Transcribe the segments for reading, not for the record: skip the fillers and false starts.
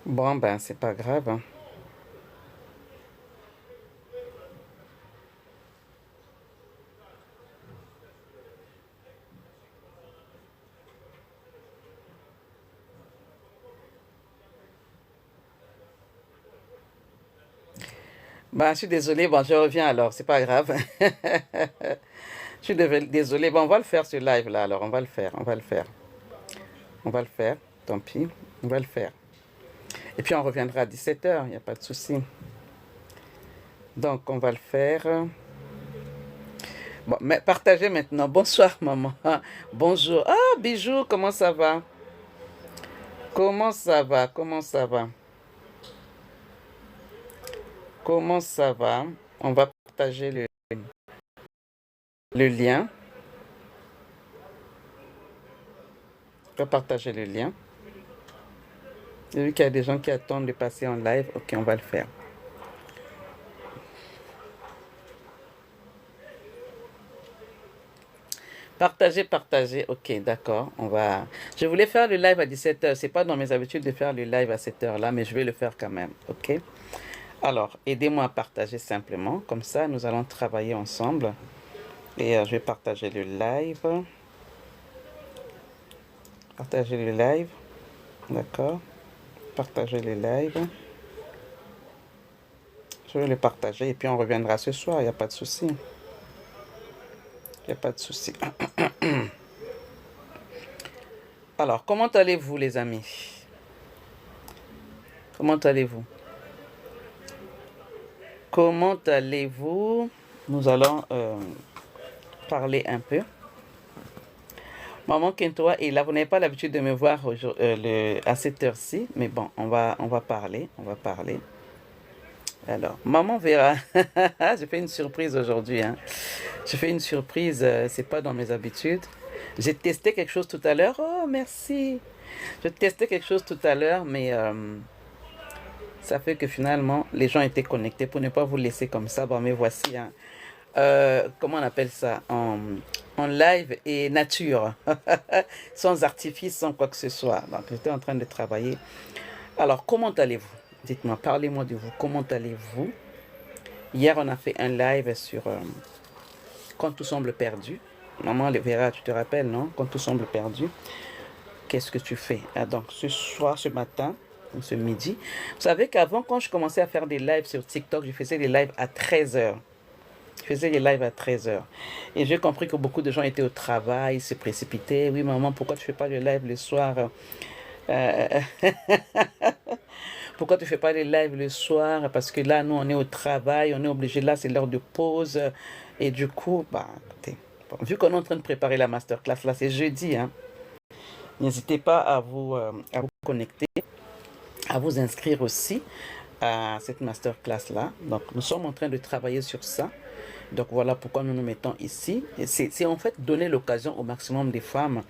Bon, ben, c'est pas grave, hein. Ben, je suis désolée, bon, je reviens alors, c'est pas grave. Je suis désolée, bon, on va le faire ce live là, alors, on va le faire, on va le faire. On va le faire, tant pis, on va le faire. Et puis on reviendra à 17 h, il n'y a pas de souci. Donc, on va le faire. Bon, mais partagez maintenant. Bonsoir, maman. Bonjour. Ah, bijou, comment ça va? Comment ça va? Comment ça va? Comment ça va? On va partager le lien. On va partager le lien. J'ai vu qu'il y a des gens qui attendent de passer en live. Ok, on va le faire. Partagez, partagez. Ok, d'accord. On va. Je voulais faire le live à 17 h. C'est pas dans mes habitudes de faire le live à cette heure-là, mais je vais le faire quand même. Ok. Alors, aidez-moi à partager simplement. Comme ça, nous allons travailler ensemble. Et je vais partager le live. Partager le live. D'accord. Partager le live. Je vais le partager et puis on reviendra ce soir. Il n'y a pas de souci. Il n'y a pas de souci. Alors, comment allez-vous, les amis? Comment allez-vous? Comment allez-vous? Nous allons parler un peu. Maman Kentoa est là. Vous n'avez pas l'habitude de me voir à cette heure-ci, mais bon, on va parler. On va parler. Alors, maman verra. J'ai fait une surprise aujourd'hui, hein. J'ai fait une surprise, c'est pas dans mes habitudes. J'ai testé quelque chose tout à l'heure. Oh, merci. J'ai testé quelque chose tout à l'heure, mais ça fait que finalement, les gens étaient connectés pour ne pas vous laisser comme ça. Bon, mais voici, hein. Comment on appelle ça? En live et nature. Sans artifice, sans quoi que ce soit. Donc, j'étais en train de travailler. Alors, comment allez-vous? Dites-moi, parlez-moi de vous. Comment allez-vous? Hier, on a fait un live sur quand tout semble perdu. Maman le verra, tu te rappelles, non? Quand tout semble perdu, qu'est-ce que tu fais? Ah, donc, ce soir, ce matin, ce midi. Vous savez qu'avant, quand je commençais à faire des lives sur TikTok, je faisais des lives à 13 h. Je faisais des lives à 13 h. Et j'ai compris que beaucoup de gens étaient au travail, se précipitaient. Oui, maman, pourquoi tu ne fais pas le live le soir? Euh, Pourquoi tu ne fais pas les lives le soir? Parce que là, nous, on est au travail, on est obligé. Là, c'est l'heure de pause. Et du coup, bah, écoutez, bon, vu qu'on est en train de préparer la masterclass, là, c'est jeudi, hein. N'hésitez pas à vous connecter, à vous inscrire aussi à cette masterclass-là. Donc, nous sommes en train de travailler sur ça. Donc voilà pourquoi nous nous mettons ici. C'est en fait donner l'occasion au maximum des femmes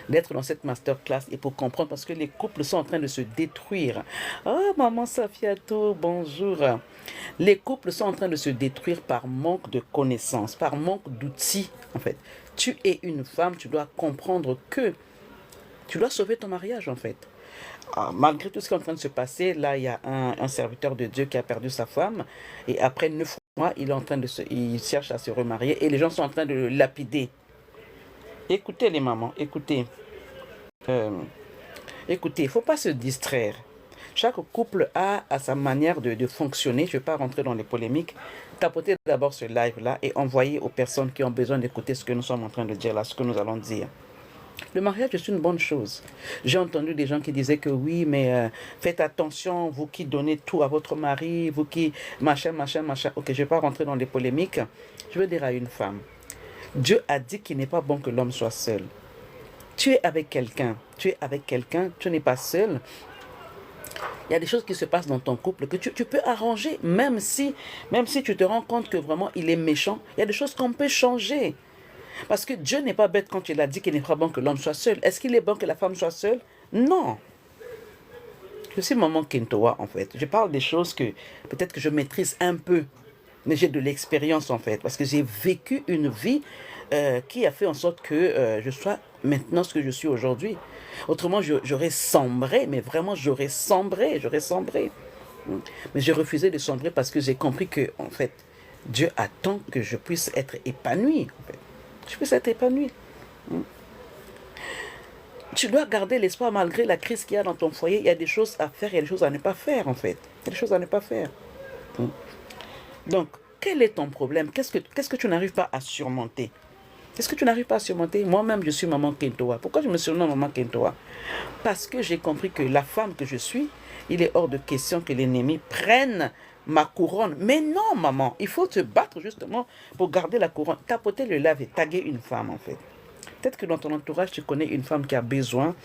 d'être dans cette masterclass et pour comprendre parce que les couples sont en train de se détruire. Oh maman Safiato, bonjour. Les couples sont en train de se détruire par manque de connaissances, par manque d'outils en fait. Tu es une femme, tu dois comprendre que tu dois sauver ton mariage en fait. Ah, malgré tout ce qui est en train de se passer, là, il y a un serviteur de Dieu qui a perdu sa femme. Et après 9 mois, il est en train il cherche à se remarier. Et les gens sont en train de le lapider. Écoutez les mamans, écoutez. Euh, Écoutez, il ne faut pas se distraire. Chaque couple a sa manière de fonctionner. Je ne vais pas rentrer dans les polémiques. Tapotez d'abord ce live-là et envoyez aux personnes qui ont besoin d'écouter ce que nous sommes en train de dire là, ce que nous allons dire. Le mariage est une bonne chose. J'ai entendu des gens qui disaient que oui, mais faites attention, vous qui donnez tout à votre mari, vous qui machin, machin, machin. Ok, je ne vais pas rentrer dans les polémiques. Je veux dire à une femme, Dieu a dit qu'il n'est pas bon que l'homme soit seul. Tu es avec quelqu'un, tu n'es pas seul. Il y a des choses qui se passent dans ton couple que tu peux arranger, même si tu te rends compte que vraiment il est méchant. Il y a des choses qu'on peut changer. Parce que Dieu n'est pas bête quand il a dit qu'il n'est pas bon que l'homme soit seul. Est-ce qu'il est bon que la femme soit seule? Non. Je suis maman Kentoa en fait. Je parle des choses que peut-être que je maîtrise un peu. Mais j'ai de l'expérience en fait. Parce que j'ai vécu une vie qui a fait en sorte que je sois maintenant ce que je suis aujourd'hui. Autrement, j'aurais sombré, mais vraiment, j'aurais sombré. Mais j'ai refusé de sombrer parce que j'ai compris que, en fait, Dieu attend que je puisse être épanoui. En fait. Je puisse être épanoui. Tu dois garder l'espoir malgré la crise qu'il y a dans ton foyer. Il y a des choses à faire, il y a des choses à ne pas faire, en fait. Il y a des choses à ne pas faire. Donc, quel est ton problème? Qu'est-ce que tu n'arrives pas à surmonter? Qu'est-ce que tu n'arrives pas à surmonter? Moi-même, je suis maman Kentoa. Pourquoi je me surnomme maman Kentoa? Parce que j'ai compris que la femme que je suis, il est hors de question que l'ennemi prenne ma couronne. Mais non, maman, il faut te battre justement pour garder la couronne. Tapoter le lave et taguer une femme, en fait. Peut-être que dans ton entourage, tu connais une femme qui a besoin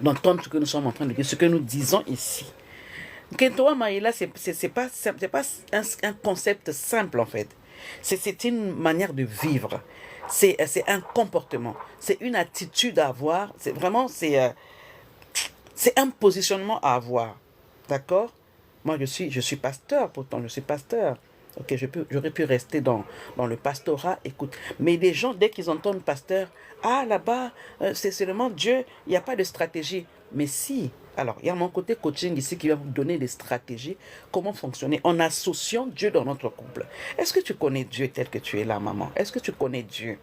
d'entendre ce que nous sommes en train de dire, ce que nous disons ici. Kentoa Maïla, c'est pas un concept simple, en fait. C'est une manière de vivre. C'est un comportement. C'est une attitude à avoir. C'est vraiment, c'est un positionnement à avoir. D'accord? Moi, je suis pasteur, pourtant, je suis pasteur. Ok, j'aurais pu rester dans le pastorat, écoute. Mais les gens, dès qu'ils entendent pasteur, ah, là-bas, c'est seulement Dieu, il n'y a pas de stratégie. Mais si, alors, il y a mon côté coaching ici qui va vous donner des stratégies, comment fonctionner en associant Dieu dans notre couple. Est-ce que tu connais Dieu tel que tu es là, maman? Est-ce que tu connais Dieu?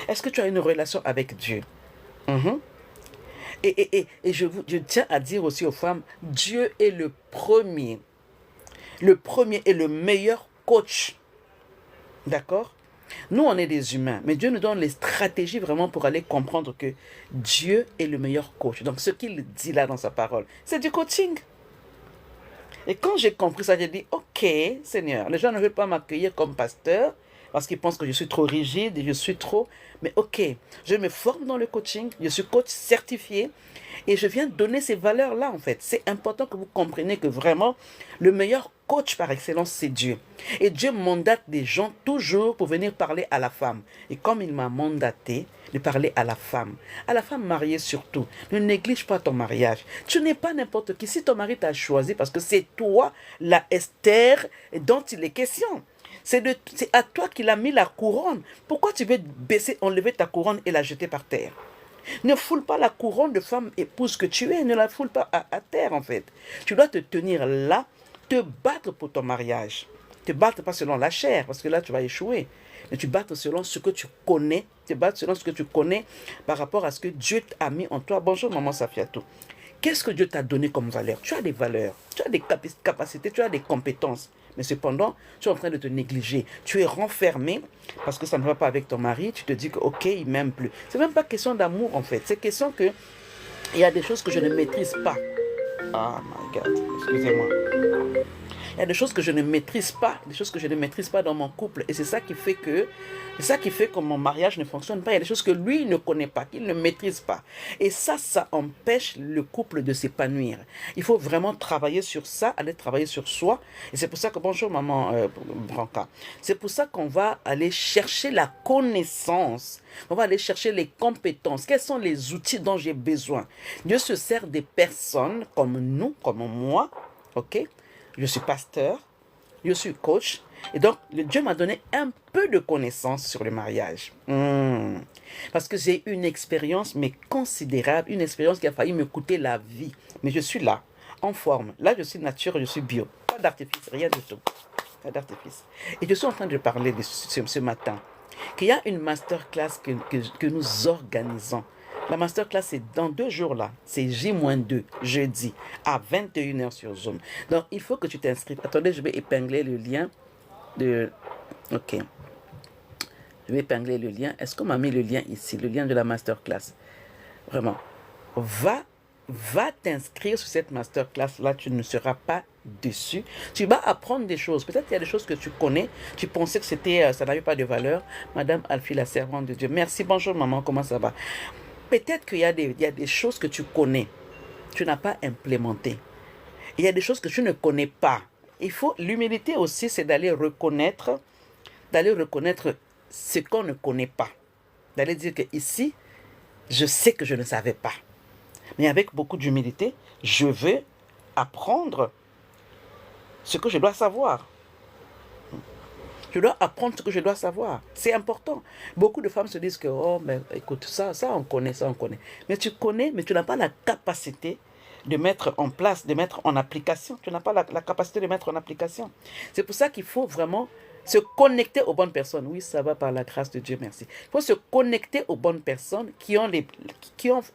Est-ce que tu as une relation avec Dieu? Mhm. Et je tiens à dire aussi aux femmes, Dieu est le premier et le meilleur coach. D'accord? Nous, on est des humains, mais Dieu nous donne les stratégies vraiment pour aller comprendre que Dieu est le meilleur coach. Donc, ce qu'il dit là dans sa parole, c'est du coaching. Et quand j'ai compris ça, j'ai dit, ok, Seigneur, les gens ne veulent pas m'accueillir comme pasteur parce qu'ils pensent que je suis trop rigide et je suis trop... Mais ok, je me forme dans le coaching, je suis coach certifié et je viens donner ces valeurs-là en fait. C'est important que vous compreniez que vraiment, le meilleur coach par excellence, c'est Dieu. Et Dieu mandate des gens toujours pour venir parler à la femme. Et comme il m'a mandaté de parler à la femme mariée surtout, ne néglige pas ton mariage. Tu n'es pas n'importe qui. Si ton mari t'a choisi parce que c'est toi, la Esther, dont il est question. C'est à toi qu'il a mis la couronne. Pourquoi tu veux enlever ta couronne et la jeter par terre? Ne foule pas la couronne de femme épouse que tu es. Ne la foule pas à terre, en fait. Tu dois te tenir là, te battre pour ton mariage. Te battre pas selon la chair, parce que là, tu vas échouer. Mais tu battes selon ce que tu connais. Te battre selon ce que tu connais par rapport à ce que Dieu t'a mis en toi. Bonjour, maman Safiatou. Qu'est-ce que Dieu t'a donné comme valeur? Tu as des valeurs, tu as des capacités, tu as des compétences. Mais cependant, tu es en train de te négliger. Tu es renfermé parce que ça ne va pas avec ton mari. Tu te dis que, ok, il m'aime plus. C'est même pas question d'amour, en fait. C'est question que il y a des choses que je ne maîtrise pas. Ah, my God, excusez-moi. Il y a des choses que je ne maîtrise pas, des choses que je ne maîtrise pas dans mon couple. Et c'est ça qui fait que mon mariage ne fonctionne pas. Il y a des choses que lui ne connaît pas, qu'il ne maîtrise pas. Et ça empêche le couple de s'épanouir. Il faut vraiment travailler sur ça, aller travailler sur soi. Et c'est pour ça que, bonjour maman Branca, c'est pour ça qu'on va aller chercher la connaissance. On va aller chercher les compétences. Quels sont les outils dont j'ai besoin? Dieu se sert des personnes comme nous, comme moi, ok? Je suis pasteur, je suis coach, et donc Dieu m'a donné un peu de connaissances sur le mariage. Parce que j'ai une expérience, mais considérable, une expérience qui a failli me coûter la vie. Mais je suis là, en forme. Là, je suis nature, je suis bio. Pas d'artifice, rien du tout. Pas d'artifice. Et je suis en train de parler ce matin qu'il y a une masterclass que nous organisons. La masterclass, c'est dans 2 jours là. C'est J-2, jeudi, à 21h sur Zoom. Donc, il faut que tu t'inscrives. Attendez, je vais épingler le lien de... Ok. Je vais épingler le lien. Est-ce qu'on m'a mis le lien ici? Le lien de la masterclass. Vraiment. Va t'inscrire sur cette masterclass là. Tu ne seras pas déçu. Tu vas apprendre des choses. Peut-être qu'il y a des choses que tu connais. Tu pensais que ça n'avait pas de valeur. Madame Alfie, la servante de Dieu. Merci. Bonjour maman. Comment ça va? Peut-être qu'il y a des choses que tu connais, tu n'as pas implémenté. Il y a des choses que tu ne connais pas. L'humilité aussi, c'est d'aller reconnaître ce qu'on ne connaît pas. D'aller dire que ici, je sais que je ne savais pas. Mais avec beaucoup d'humilité, je veux apprendre ce que je dois savoir. Je dois apprendre ce que je dois savoir. C'est important. Beaucoup de femmes se disent que, oh, mais écoute, ça on connaît, ça on connaît. Mais tu connais, mais tu n'as pas la capacité de mettre en place, de mettre en application. Tu n'as pas la capacité de mettre en application. C'est pour ça qu'il faut vraiment se connecter aux bonnes personnes. Oui, ça va par la grâce de Dieu, merci. Il faut se connecter aux bonnes personnes qui ont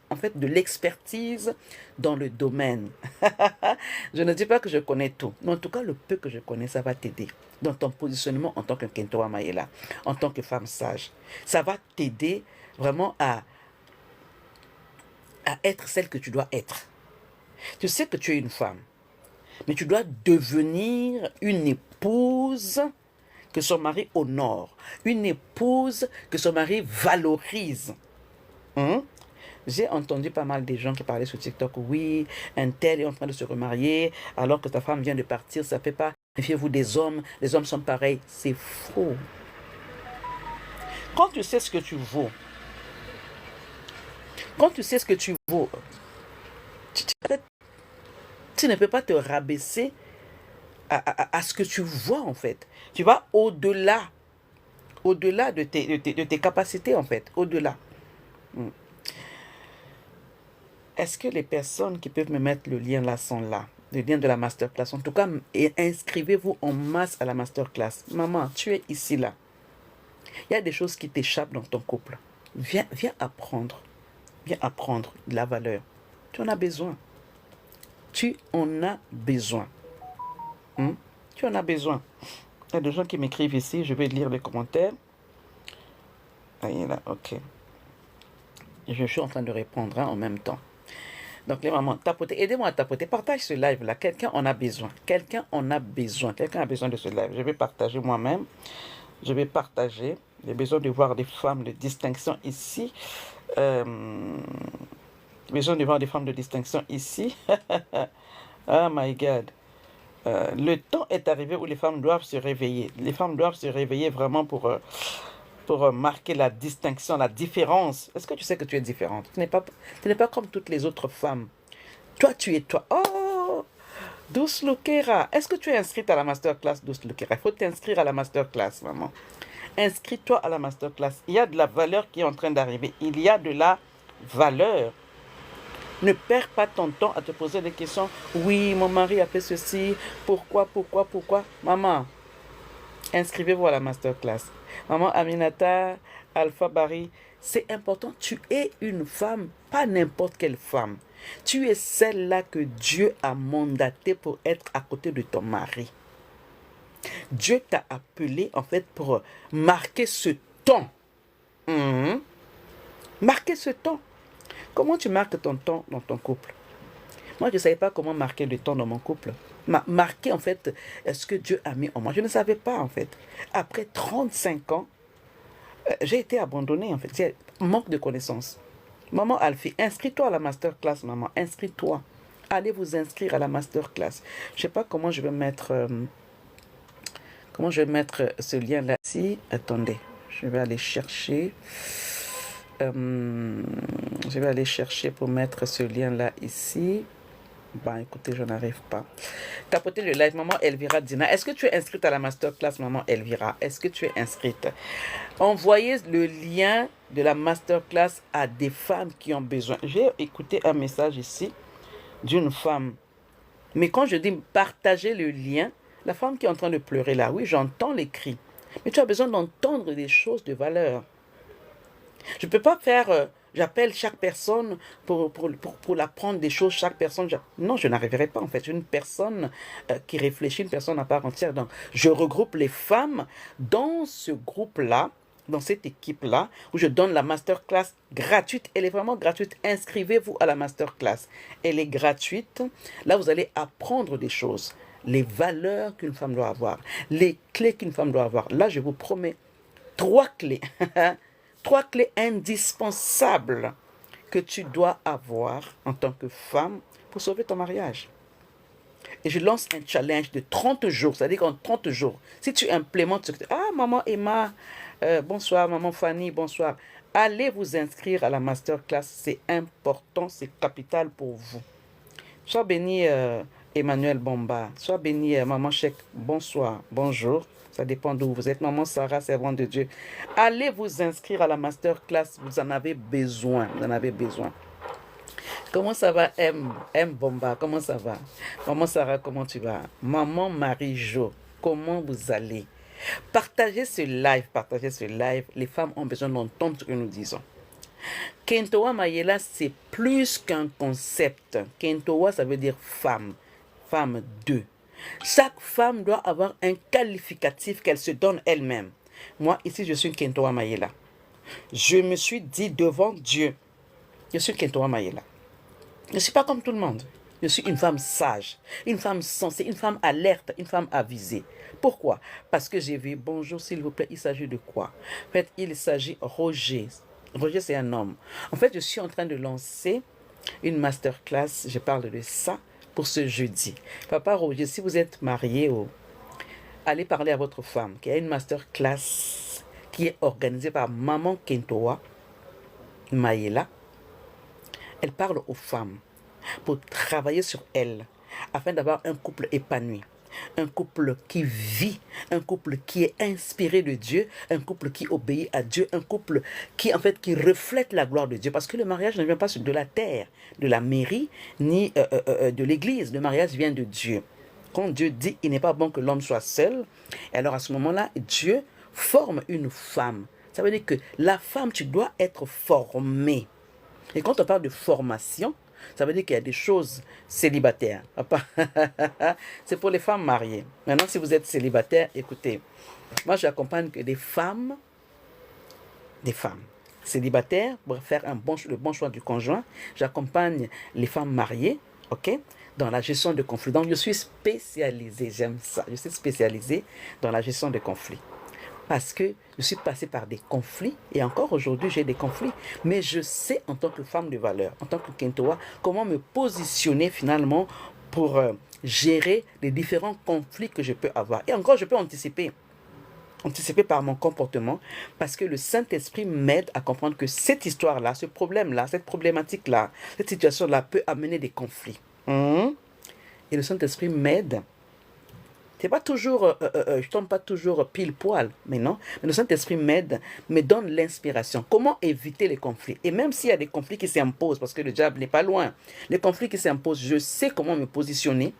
en fait de l'expertise dans le domaine. Je ne dis pas que je connais tout, mais en tout cas, le peu que je connais, ça va t'aider dans ton positionnement en tant que Kentoa Maïla, en tant que femme sage. Ça va t'aider vraiment à être celle que tu dois être. Tu sais que tu es une femme, mais tu dois devenir une épouse que son mari honore, une épouse que son mari valorise. J'ai entendu pas mal de gens qui parlaient sur TikTok, oui, un tel est en train de se remarier alors que ta femme vient de partir, ça ne fait pas. Méfiez-vous des hommes, les hommes sont pareils. C'est faux. Quand tu sais ce que tu vaux, quand tu sais ce que tu vaux, tu ne peux pas te rabaisser à ce que tu vois en fait. Tu vas au-delà de tes capacités en fait, au-delà. Est-ce que les personnes qui peuvent me mettre le lien là sont là? Le lien de la masterclass. En tout cas, inscrivez-vous en masse à la masterclass. Maman, tu es ici là. Il y a des choses qui t'échappent dans ton couple. Viens apprendre. Viens apprendre de la valeur. Tu en as besoin. Tu en as besoin. Tu en as besoin. Il y a des gens qui m'écrivent ici. Je vais lire les commentaires. Ah, il est là, ok. Je suis en train de répondre en même temps. Donc les mamans, tapotez, aidez-moi à tapoter, partage ce live là, quelqu'un en a besoin, quelqu'un en a besoin, quelqu'un a besoin de ce live. Je vais partager moi-même, je vais partager, j'ai besoin de voir des femmes de distinction ici, besoin de voir des femmes de distinction ici, oh my God. Le temps est arrivé où les femmes doivent se réveiller, les femmes doivent se réveiller vraiment pour marquer la distinction, la différence. Est-ce que tu sais que tu es différente? Tu n'es pas comme toutes les autres femmes. Toi, tu es toi. Oh, Douce Lukera. Est-ce que tu es inscrite à la masterclass, Douce Lukera? Il faut t'inscrire à la masterclass, maman. Inscris-toi à la masterclass. Il y a de la valeur qui est en train d'arriver. Il y a de la valeur. Ne perds pas ton temps à te poser des questions. Oui, mon mari a fait ceci. Pourquoi? Maman, inscrivez-vous à la masterclass. Maman Aminata, Alpha Barry, c'est important. Tu es une femme, pas n'importe quelle femme. Tu es celle-là que Dieu a mandatée pour être à côté de ton mari. Dieu t'a appelé en fait pour marquer ce temps. Marquer ce temps. Comment tu marques ton temps dans ton couple? Moi, je ne savais pas comment marquer le temps dans mon couple. Marquer, en fait, ce que Dieu a mis en moi. Je ne savais pas, en fait. Après 35 ans, j'ai été abandonnée, en fait. J'ai manque de connaissances. Maman Alfie, inscris-toi à la masterclass, maman. Inscris-toi. Allez vous inscrire à la masterclass. Je ne sais pas comment je vais mettre... ce lien-là ici. Attendez, je vais aller chercher... je vais aller chercher pour mettre ce lien-là ici. Ben, écoutez, je n'arrive pas. Tapotez le live, maman Elvira Dina. Est-ce que tu es inscrite à la masterclass, maman Elvira? Est-ce que tu es inscrite? Envoyez le lien de la masterclass à des femmes qui ont besoin. J'ai écouté un message ici d'une femme. Mais quand je dis partager le lien, la femme qui est en train de pleurer là, oui, j'entends les cris. Mais tu as besoin d'entendre des choses de valeur. Je ne peux pas faire... j'appelle chaque personne pour l'apprendre des choses, chaque personne. Non, je n'arriverai pas en fait. Une personne qui réfléchit, une personne à part entière. Donc, je regroupe les femmes dans ce groupe-là, dans cette équipe-là, où je donne la masterclass gratuite. Elle est vraiment gratuite. Inscrivez-vous à la masterclass. Elle est gratuite. Là, vous allez apprendre des choses. Les valeurs qu'une femme doit avoir. Les clés qu'une femme doit avoir. Là, je vous promets 3 clés. 3 clés indispensables que tu dois avoir en tant que femme pour sauver ton mariage. Et je lance un challenge de 30 jours. C'est-à-dire qu'en 30 jours, si tu implémentes ce que... Ah, maman Emma, bonsoir. Maman Fanny, bonsoir. Allez vous inscrire à la masterclass. C'est important, c'est capital pour vous. Sois béni, Emmanuel Bomba. Sois béni, maman Chèque. Bonsoir, bonjour. Ça dépend d'où vous êtes. Maman Sarah, servante de Dieu. Allez vous inscrire à la masterclass. Vous en avez besoin. Vous en avez besoin. Comment ça va, M Bomba? Comment ça va? Maman Sarah, comment tu vas? Maman Marie-Jo, comment vous allez? Partagez ce live, partagez ce live. Les femmes ont besoin d'entendre ce que nous disons. Kentowa Mayela, c'est plus qu'un concept. Kentowa, ça veut dire femme. Femme 2. Chaque femme doit avoir un qualificatif qu'elle se donne elle-même. Moi, ici, je suis Kentowa Mayela. Je me suis dit devant Dieu, je suis Kentowa Mayela. Je ne suis pas comme tout le monde. Je suis une femme sage, une femme sensée, une femme alerte, une femme avisée. Pourquoi? Parce que j'ai vu, bonjour s'il vous plaît, il s'agit de quoi? En fait, il s'agit Roger. Roger, c'est un homme. En fait, je suis en train de lancer une masterclass, je parle de ça, pour ce jeudi. Papa Roger, si vous êtes marié, allez parler à votre femme, qui a une masterclass qui est organisée par Maman Kentowa Mayela. Elle parle aux femmes pour travailler sur elles, afin d'avoir un couple épanoui, un couple qui vit, un couple qui est inspiré de Dieu, un couple qui obéit à Dieu, un couple qui en fait qui reflète la gloire de Dieu. Parce que le mariage ne vient pas de la terre, de la mairie, ni de l'église. Le mariage vient de Dieu. Quand Dieu dit il n'est pas bon que l'homme soit seul, et alors à ce moment-là, Dieu forme une femme. Ça veut dire que la femme, tu dois être formée. Et quand on parle de formation, ça veut dire qu'il y a des choses célibataires. C'est pour les femmes mariées. Maintenant, si vous êtes célibataire, écoutez, moi j'accompagne que des femmes célibataires pour faire le bon choix du conjoint. J'accompagne les femmes mariées, ok, dans la gestion de conflits. Donc je suis spécialisée, j'aime ça, je suis spécialisée dans la gestion de conflits. Parce que je suis passée par des conflits, et encore aujourd'hui j'ai des conflits, mais je sais en tant que femme de valeur, en tant que Kentowa, comment me positionner finalement pour gérer les différents conflits que je peux avoir. Et encore, je peux anticiper par mon comportement, parce que le Saint-Esprit m'aide à comprendre que cette histoire-là, ce problème-là, cette problématique-là, cette situation-là peut amener des conflits. Et le Saint-Esprit m'aide. C'est pas toujours, je tombe pas toujours pile poil, mais non. Mais le Saint-Esprit m'aide, me donne l'inspiration. Comment éviter les conflits? Et même s'il y a des conflits qui s'imposent, parce que le diable n'est pas loin, les conflits qui s'imposent, je sais comment me positionner.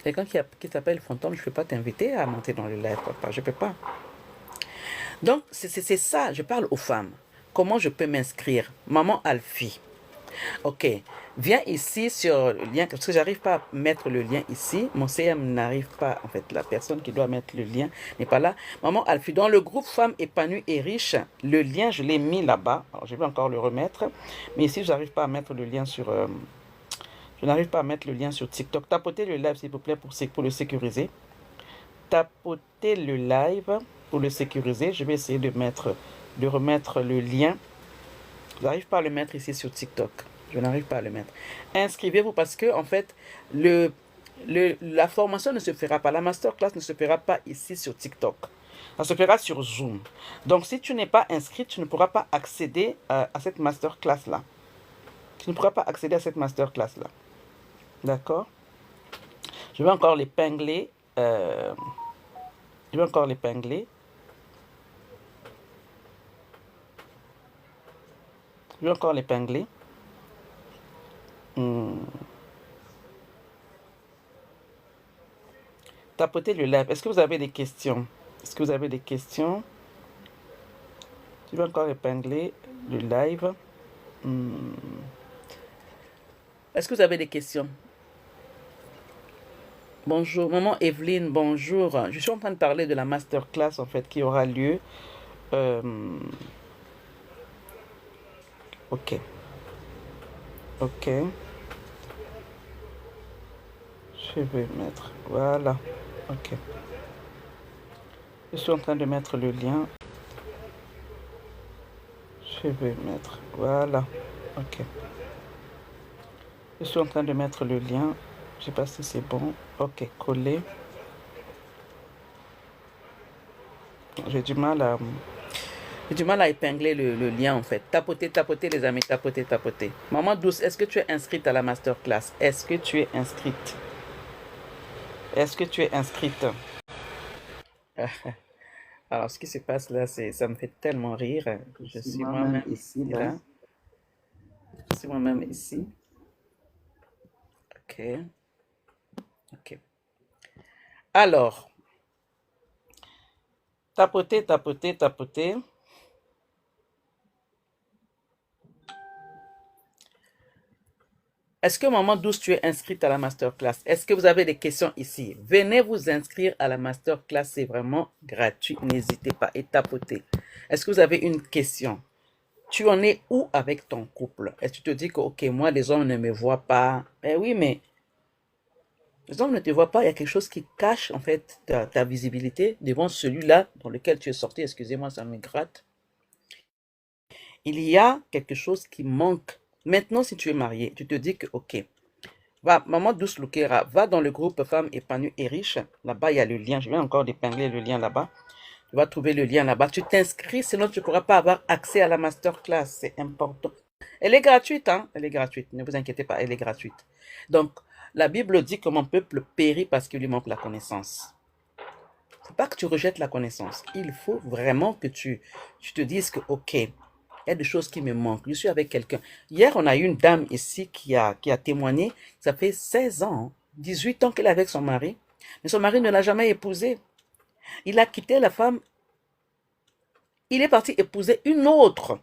Quelqu'un qui s'appelle Fantôme, je ne peux pas t'inviter à monter dans le live, papa. Je ne peux pas. Donc, c'est ça, je parle aux femmes. Comment je peux m'inscrire? Maman Alfie. Ok, viens ici sur le lien, parce que j'arrive pas à mettre le lien ici. Mon CM n'arrive pas, en fait, la personne qui doit mettre le lien n'est pas là. Maman Alfie, dans le groupe Femmes épanouies et riches, le lien, je l'ai mis là-bas. Alors, je vais encore le remettre. Mais ici, je n'arrive pas à mettre le lien sur... je n'arrive pas à mettre le lien sur TikTok. Tapotez le live, s'il vous plaît, pour le sécuriser. Tapotez le live pour le sécuriser. Je vais essayer de remettre le lien. Je n'arrive pas à le mettre ici sur TikTok. Je n'arrive pas à le mettre. Inscrivez-vous parce que, en fait, la formation ne se fera pas. La masterclass ne se fera pas ici sur TikTok. Ça se fera sur Zoom. Donc, si tu n'es pas inscrit, tu ne pourras pas accéder à cette masterclass-là. Tu ne pourras pas accéder à cette masterclass-là. D'accord? Je vais encore l'épingler. Tapotez le live. Est-ce que vous avez des questions? Je vais encore épingler le live. Est-ce que vous avez des questions? Bonjour, maman Evelyne, bonjour. Je suis en train de parler de la masterclass en fait qui aura lieu. Ok. Je vais mettre. Voilà. Ok. Je suis en train de mettre le lien. Je vais mettre. Voilà. Ok. Je suis en train de mettre le lien. Je sais pas si c'est bon. Ok, coller. J'ai du mal à épingler le lien en fait. Tapotez les amis, tapotez. Maman Douce, est-ce que tu es inscrite à la masterclass? Est-ce que tu es inscrite? Est-ce que tu es inscrite? Alors, ce qui se passe là, ça me fait tellement rire. Je suis moi-même ici, là. Je suis moi-même ici. Ok. Ok. Alors, tapoter, tapoter, tapoter. Est-ce que Maman Douce, tu es inscrite à la masterclass? Est-ce que vous avez des questions ici? Venez vous inscrire à la masterclass, c'est vraiment gratuit. N'hésitez pas et tapotez. Est-ce que vous avez une question? Tu en es où avec ton couple? Est-ce que tu te dis que, ok, moi, les hommes ne me voient pas? Eh oui, mais les hommes ne te voient pas. Il y a quelque chose qui cache, en fait, ta visibilité devant celui-là dans lequel tu es sorti. Excusez-moi, ça me gratte. Il y a quelque chose qui manque. Maintenant, si tu es marié, tu te dis que, ok, va, Maman Douce Loukera, va dans le groupe Femmes épanouies et riches. Là-bas, il y a le lien. Je vais encore d'épingler le lien là-bas. Tu vas trouver le lien là-bas. Tu t'inscris, sinon tu ne pourras pas avoir accès à la masterclass. C'est important. Elle est gratuite, hein? Elle est gratuite. Ne vous inquiétez pas, elle est gratuite. Donc, la Bible dit que mon peuple périt parce qu'il lui manque la connaissance. Il ne faut pas que tu rejettes la connaissance. Il faut vraiment que tu te dises que, ok, il y a des choses qui me manquent. Je suis avec quelqu'un. Hier, on a eu une dame ici qui a témoigné. Ça fait 16 ans, 18 ans qu'elle est avec son mari. Mais son mari ne l'a jamais épousée. Il a quitté la femme. Il est parti épouser une autre.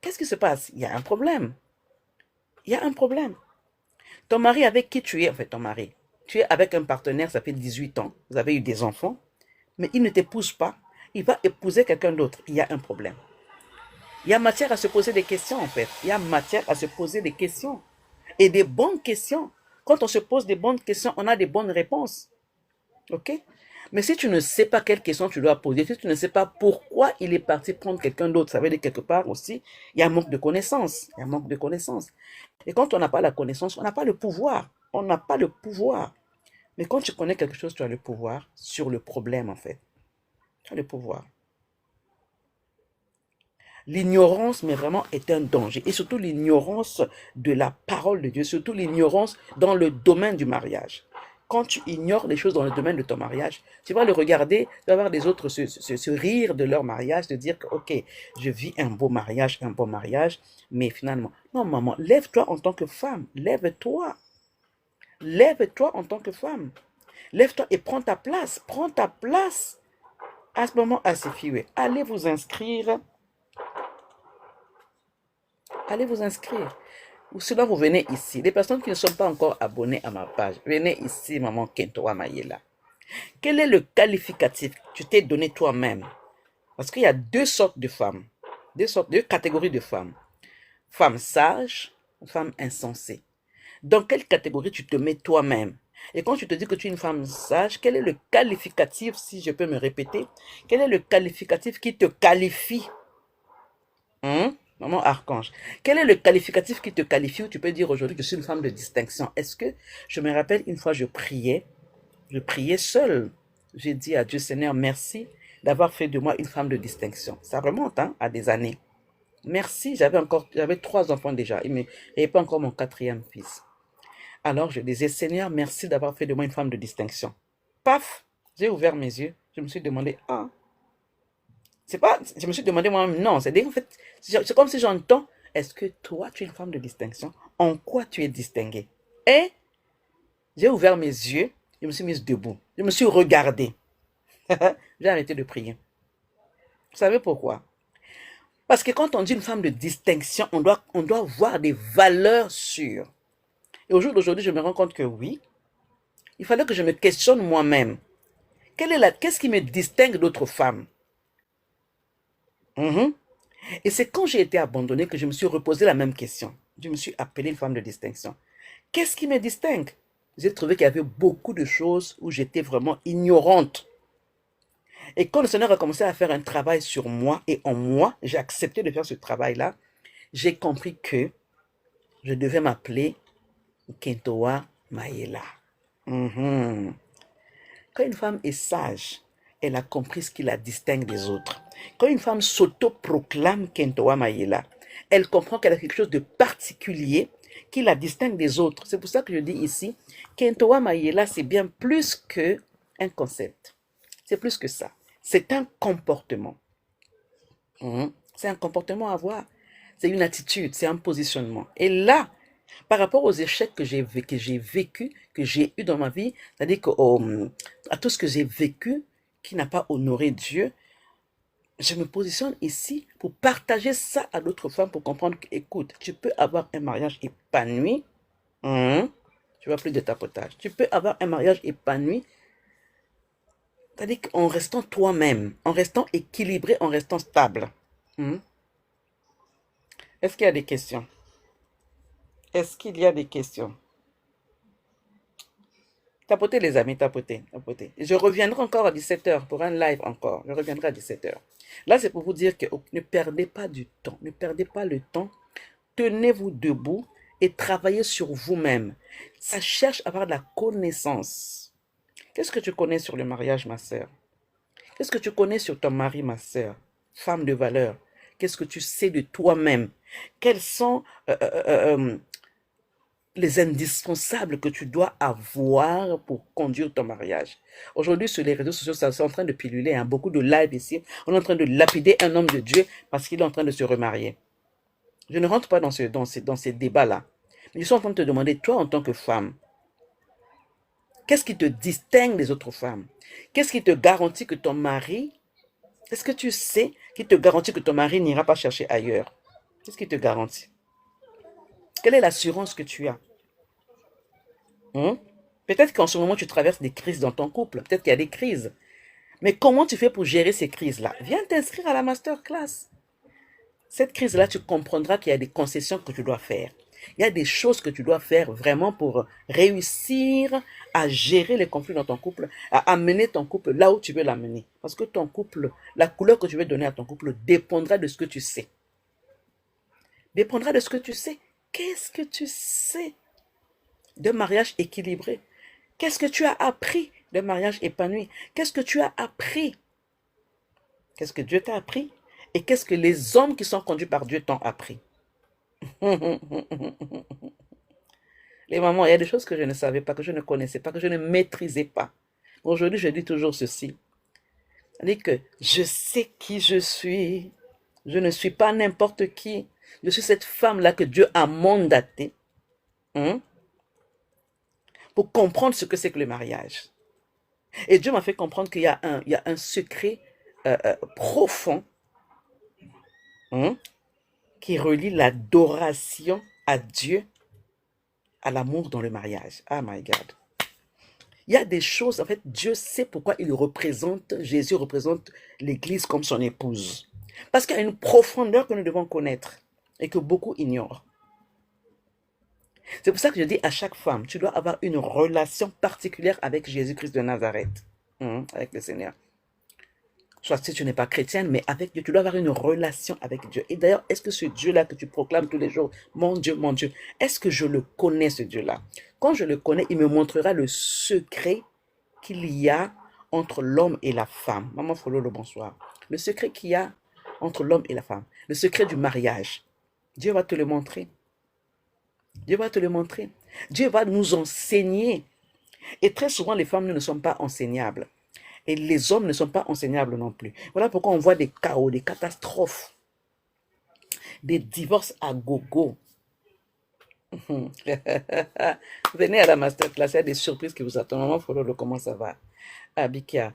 Qu'est-ce qui se passe? Il y a un problème. Il y a un problème. Ton mari avec qui tu es, en fait ton mari, tu es avec un partenaire, ça fait 18 ans, vous avez eu des enfants, mais il ne t'épouse pas, il va épouser quelqu'un d'autre. Il y a un problème. Il y a matière à se poser des questions, en fait. Il y a matière à se poser des questions. Et des bonnes questions. Quand on se pose des bonnes questions, on a des bonnes réponses. OK? Mais si tu ne sais pas quelles questions tu dois poser, si tu ne sais pas pourquoi il est parti prendre quelqu'un d'autre, ça veut dire quelque part aussi, il y a un manque de connaissances. Il y a un manque de connaissances. Et quand on n'a pas la connaissance, on n'a pas le pouvoir. On n'a pas le pouvoir. Mais quand tu connais quelque chose, tu as le pouvoir sur le problème, en fait. Tu as le pouvoir. L'ignorance, mais vraiment, est un danger. Et surtout l'ignorance de la parole de Dieu, surtout l'ignorance dans le domaine du mariage. Quand tu ignores les choses dans le domaine de ton mariage, tu vas le regarder, tu vas voir des autres se rire de leur mariage, te dire que, ok, je vis un beau mariage, mais finalement, non, maman, lève-toi en tant que femme, lève-toi. Lève-toi en tant que femme. Lève-toi et prends ta place. Prends ta place. À ce moment, à ces filles, allez vous inscrire. Allez vous inscrire. Ou sinon, vous venez ici. Les personnes qui ne sont pas encore abonnées à ma page, venez ici, Maman Kentoa Mayela. Quel est le qualificatif que tu t'es donné toi-même? Parce qu'il y a deux sortes de femmes, deux catégories de femmes. Femmes sages ou femmes insensées. Dans quelle catégorie tu te mets toi-même? Et quand tu te dis que tu es une femme sage, quel est le qualificatif, si je peux me répéter, quel est le qualificatif qui te qualifie? Maman Archange. Quel est le qualificatif qui te qualifie où tu peux dire aujourd'hui que je suis une femme de distinction? Est-ce que je me rappelle une fois je priais seule. J'ai dit à Dieu Seigneur, merci d'avoir fait de moi une femme de distinction. Ça remonte à des années. Merci, j'avais 3 enfants déjà. Il n'y avait pas encore mon 4e fils. Alors je disais, Seigneur, merci d'avoir fait de moi une femme de distinction. Paf, j'ai ouvert mes yeux. Je me suis demandé, je me suis demandé moi-même, non, c'est en fait, c'est comme si j'entends, est-ce que toi, tu es une femme de distinction? En quoi tu es distinguée? Et j'ai ouvert mes yeux, je me suis mise debout, je me suis regardée. J'ai arrêté de prier. Vous savez pourquoi? Parce que quand on dit une femme de distinction, on doit voir des valeurs sûres. Et au jour d'aujourd'hui, je me rends compte que oui, il fallait que je me questionne moi-même. Qu'est-ce qui me distingue d'autres femmes? Et c'est quand j'ai été abandonnée que je me suis reposé la même question. Je me suis appelée une femme de distinction. Qu'est-ce qui me distingue? J'ai trouvé qu'il y avait beaucoup de choses où j'étais vraiment ignorante. Et quand le Seigneur a commencé à faire un travail sur moi et en moi, j'ai accepté de faire ce travail-là, j'ai compris que je devais m'appeler Kentoa Mayela. Quand une femme est sage, elle a compris ce qui la distingue des autres. Quand une femme s'auto-proclame Kentoa Mayela, elle comprend qu'elle a quelque chose de particulier qui la distingue des autres. C'est pour ça que je dis ici, Kentoa Mayela, c'est bien plus qu'un concept. C'est plus que ça. C'est un comportement. C'est un comportement à avoir. C'est une attitude, c'est un positionnement. Et là, par rapport aux échecs que j'ai vécu, que j'ai eu dans ma vie, c'est-à-dire à tout ce que j'ai vécu qui n'a pas honoré Dieu, je me positionne ici pour partager ça à d'autres femmes pour comprendre que, écoute, tu peux avoir un mariage épanoui, tu vois, plus de tapotage. Tu peux avoir un mariage épanoui, c'est-à-dire qu'en restant toi-même, en restant équilibré, en restant stable. Est-ce qu'il y a des questions? Est-ce qu'il y a des questions? Tapotez les amis, tapotez, tapotez. Je reviendrai encore à 17h pour un live encore. Je reviendrai à 17h. Là, c'est pour vous dire que ne perdez pas du temps. Ne perdez pas le temps. Tenez-vous debout et travaillez sur vous-même. Ça cherche à avoir de la connaissance. Qu'est-ce que tu connais sur le mariage, ma sœur? Qu'est-ce que tu connais sur ton mari, ma sœur? Femme de valeur. Qu'est-ce que tu sais de toi-même? Quels sont les indispensables que tu dois avoir pour conduire ton mariage? Aujourd'hui, sur les réseaux sociaux, ça c'est en train de piluler, hein, beaucoup de live ici. On est en train de lapider un homme de Dieu parce qu'il est en train de se remarier. Je ne rentre pas dans ces débats-là. Mais je suis en train de te demander, toi, en tant que femme, qu'est-ce qui te distingue des autres femmes? Qu'est-ce qui te garantit que ton mari, est-ce que tu sais qui te garantit que ton mari n'ira pas chercher ailleurs? Qu'est-ce qui te garantit? Quelle est l'assurance que tu as? Peut-être qu'en ce moment, tu traverses des crises dans ton couple. Peut-être qu'il y a des crises. Mais comment tu fais pour gérer ces crises-là? Viens t'inscrire à la masterclass. Cette crise-là, tu comprendras qu'il y a des concessions que tu dois faire. Il y a des choses que tu dois faire vraiment pour réussir à gérer les conflits dans ton couple, à amener ton couple là où tu veux l'amener. Parce que ton couple, la couleur que tu veux donner à ton couple dépendra de ce que tu sais. Dépendra de ce que tu sais. Qu'est-ce que tu sais d'un mariage équilibré? Qu'est-ce que tu as appris d'un mariage épanoui? Qu'est-ce que tu as appris? Qu'est-ce que Dieu t'a appris? Et qu'est-ce que les hommes qui sont conduits par Dieu t'ont appris? Les mamans, il y a des choses que je ne savais pas, que je ne connaissais pas, que je ne maîtrisais pas. Aujourd'hui, je dis toujours ceci. C'est-à-dire que je sais qui je suis. Je ne suis pas n'importe qui. Je suis cette femme-là que Dieu a mandatée pour comprendre ce que c'est que le mariage. Et Dieu m'a fait comprendre qu'il y a un secret profond qui relie l'adoration à Dieu à l'amour dans le mariage. Oh my God. Il y a des choses, en fait, Dieu sait pourquoi il représente, Jésus représente l'Église comme son épouse. Parce qu'il y a une profondeur que nous devons connaître et que beaucoup ignorent. C'est pour ça que je dis à chaque femme, tu dois avoir une relation particulière avec Jésus-Christ de Nazareth, avec le Seigneur. Soit si tu n'es pas chrétienne, mais avec Dieu, tu dois avoir une relation avec Dieu. Et d'ailleurs, est-ce que ce Dieu-là que tu proclames tous les jours, mon Dieu, est-ce que je le connais, ce Dieu-là? Quand je le connais, il me montrera le secret qu'il y a entre l'homme et la femme. Maman Follow, le bonsoir. Le secret qu'il y a entre l'homme et la femme. Le secret du mariage. Dieu va te le montrer. Dieu va te le montrer. Dieu va nous enseigner. Et très souvent, les femmes, nous ne sommes pas enseignables. Et les hommes ne sont pas enseignables non plus. Voilà pourquoi on voit des chaos, des catastrophes, des divorces à gogo. Venez à la masterclass, il y a des surprises qui vous attendent. Maman Follow, comment ça va? Abikia,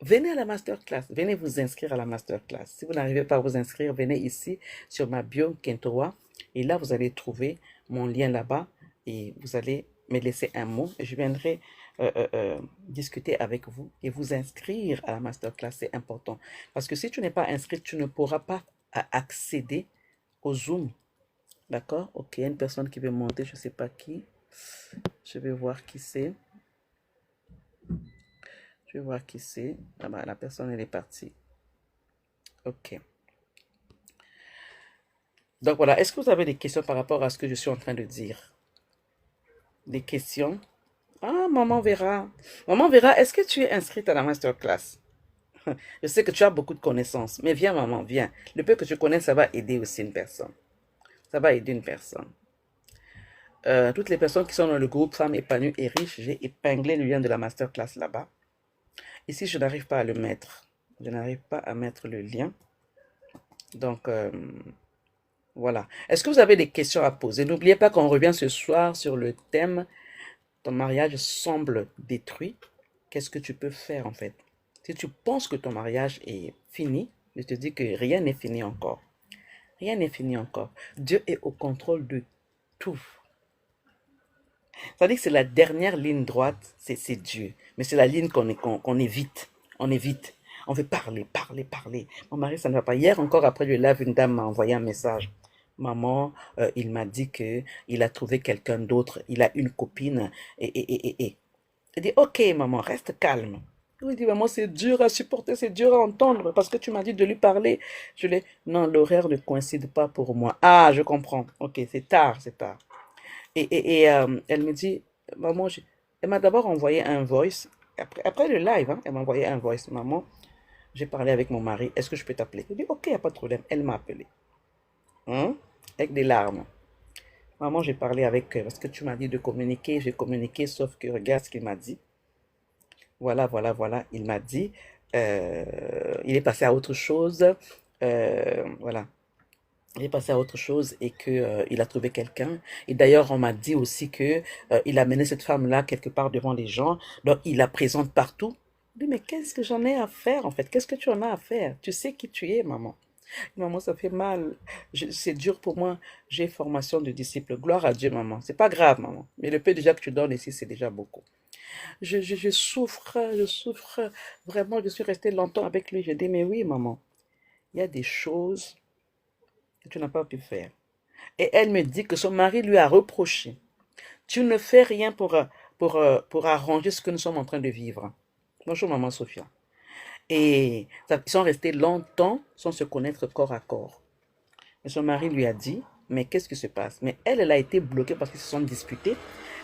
venez à la masterclass, venez vous inscrire à la masterclass. Si vous n'arrivez pas à vous inscrire, venez ici sur ma bio Kentoa. Et là, vous allez trouver mon lien là-bas et vous allez me laisser un mot et je viendrai discuter avec vous et vous inscrire à la masterclass. C'est important. Parce que si tu n'es pas inscrit, tu ne pourras pas accéder au Zoom. D'accord? Ok, il y a une personne qui veut monter, je ne sais pas qui. Je vais voir qui c'est. Je vais voir qui c'est. Ah bah, la personne, elle est partie. Ok. Donc voilà, est-ce que vous avez des questions par rapport à ce que je suis en train de dire? Des questions? Ah, maman Vera. Maman Vera, est-ce que tu es inscrite à la masterclass? Je sais que tu as beaucoup de connaissances, mais viens maman, viens. Le peu que tu connais, ça va aider aussi une personne. Ça va aider une personne. toutes les personnes qui sont dans le groupe Femmes épanouies et riches, j'ai épinglé le lien de la masterclass là-bas. Ici, je n'arrive pas à le mettre. Je n'arrive pas à mettre le lien. Donc, voilà. Est-ce que vous avez des questions à poser? N'oubliez pas qu'on revient ce soir sur le thème ton mariage semble détruit. Qu'est-ce que tu peux faire en fait? Si tu penses que ton mariage est fini, je te dis que rien n'est fini encore. Rien n'est fini encore. Dieu est au contrôle de tout. Ça veut dire que c'est la dernière ligne droite, c'est Dieu. Mais c'est la ligne qu'on évite. On évite. On veut parler, parler, parler. Mon mari, ça ne va pas. Hier encore, après le live, une dame m'a envoyé un message. Maman, il m'a dit que il a trouvé quelqu'un d'autre. Il a une copine. Et. Je dis, ok, maman, reste calme. Oui, dit, maman, c'est dur à supporter, c'est dur à entendre, parce que tu m'as dit de lui parler. Je l'ai, non, l'horaire ne coïncide pas pour moi. Ah, je comprends. Ok, c'est tard, c'est tard. Elle me dit, maman, elle m'a d'abord envoyé un voice. Après le live, hein, elle m'a envoyé un voice. Maman, j'ai parlé avec mon mari, est-ce que je peux t'appeler? Je dis, ok, il n'y a pas de problème. Elle m'a appelé. Hein, avec des larmes. Maman, j'ai parlé avec, parce que tu m'as dit de communiquer, j'ai communiqué, sauf que regarde ce qu'il m'a dit. Voilà, voilà, voilà, il m'a dit, il est passé à autre chose, voilà, il est passé à autre chose et que il a trouvé quelqu'un. Et d'ailleurs, on m'a dit aussi que il a mené cette femme-là quelque part devant les gens, donc il la présente partout. Je dis, mais qu'est-ce que j'en ai à faire en fait? Qu'est-ce que tu en as à faire? Tu sais qui tu es, maman. Maman, ça fait mal. C'est dur pour moi. J'ai formation de disciple. Gloire à Dieu, maman. C'est pas grave, maman. Mais le peu déjà que tu donnes ici, c'est déjà beaucoup. Je souffre. Vraiment, je suis restée longtemps avec lui. Je dis, mais oui, maman, il y a des choses que tu n'as pas pu faire. Et elle me dit que son mari lui a reproché. Tu ne fais rien pour arranger ce que nous sommes en train de vivre. Bonjour, maman Sophia. Et ils sont restés longtemps sans se connaître corps à corps. Et son mari lui a dit, mais qu'est-ce qui se passe? Mais elle a été bloquée parce qu'ils se sont disputés.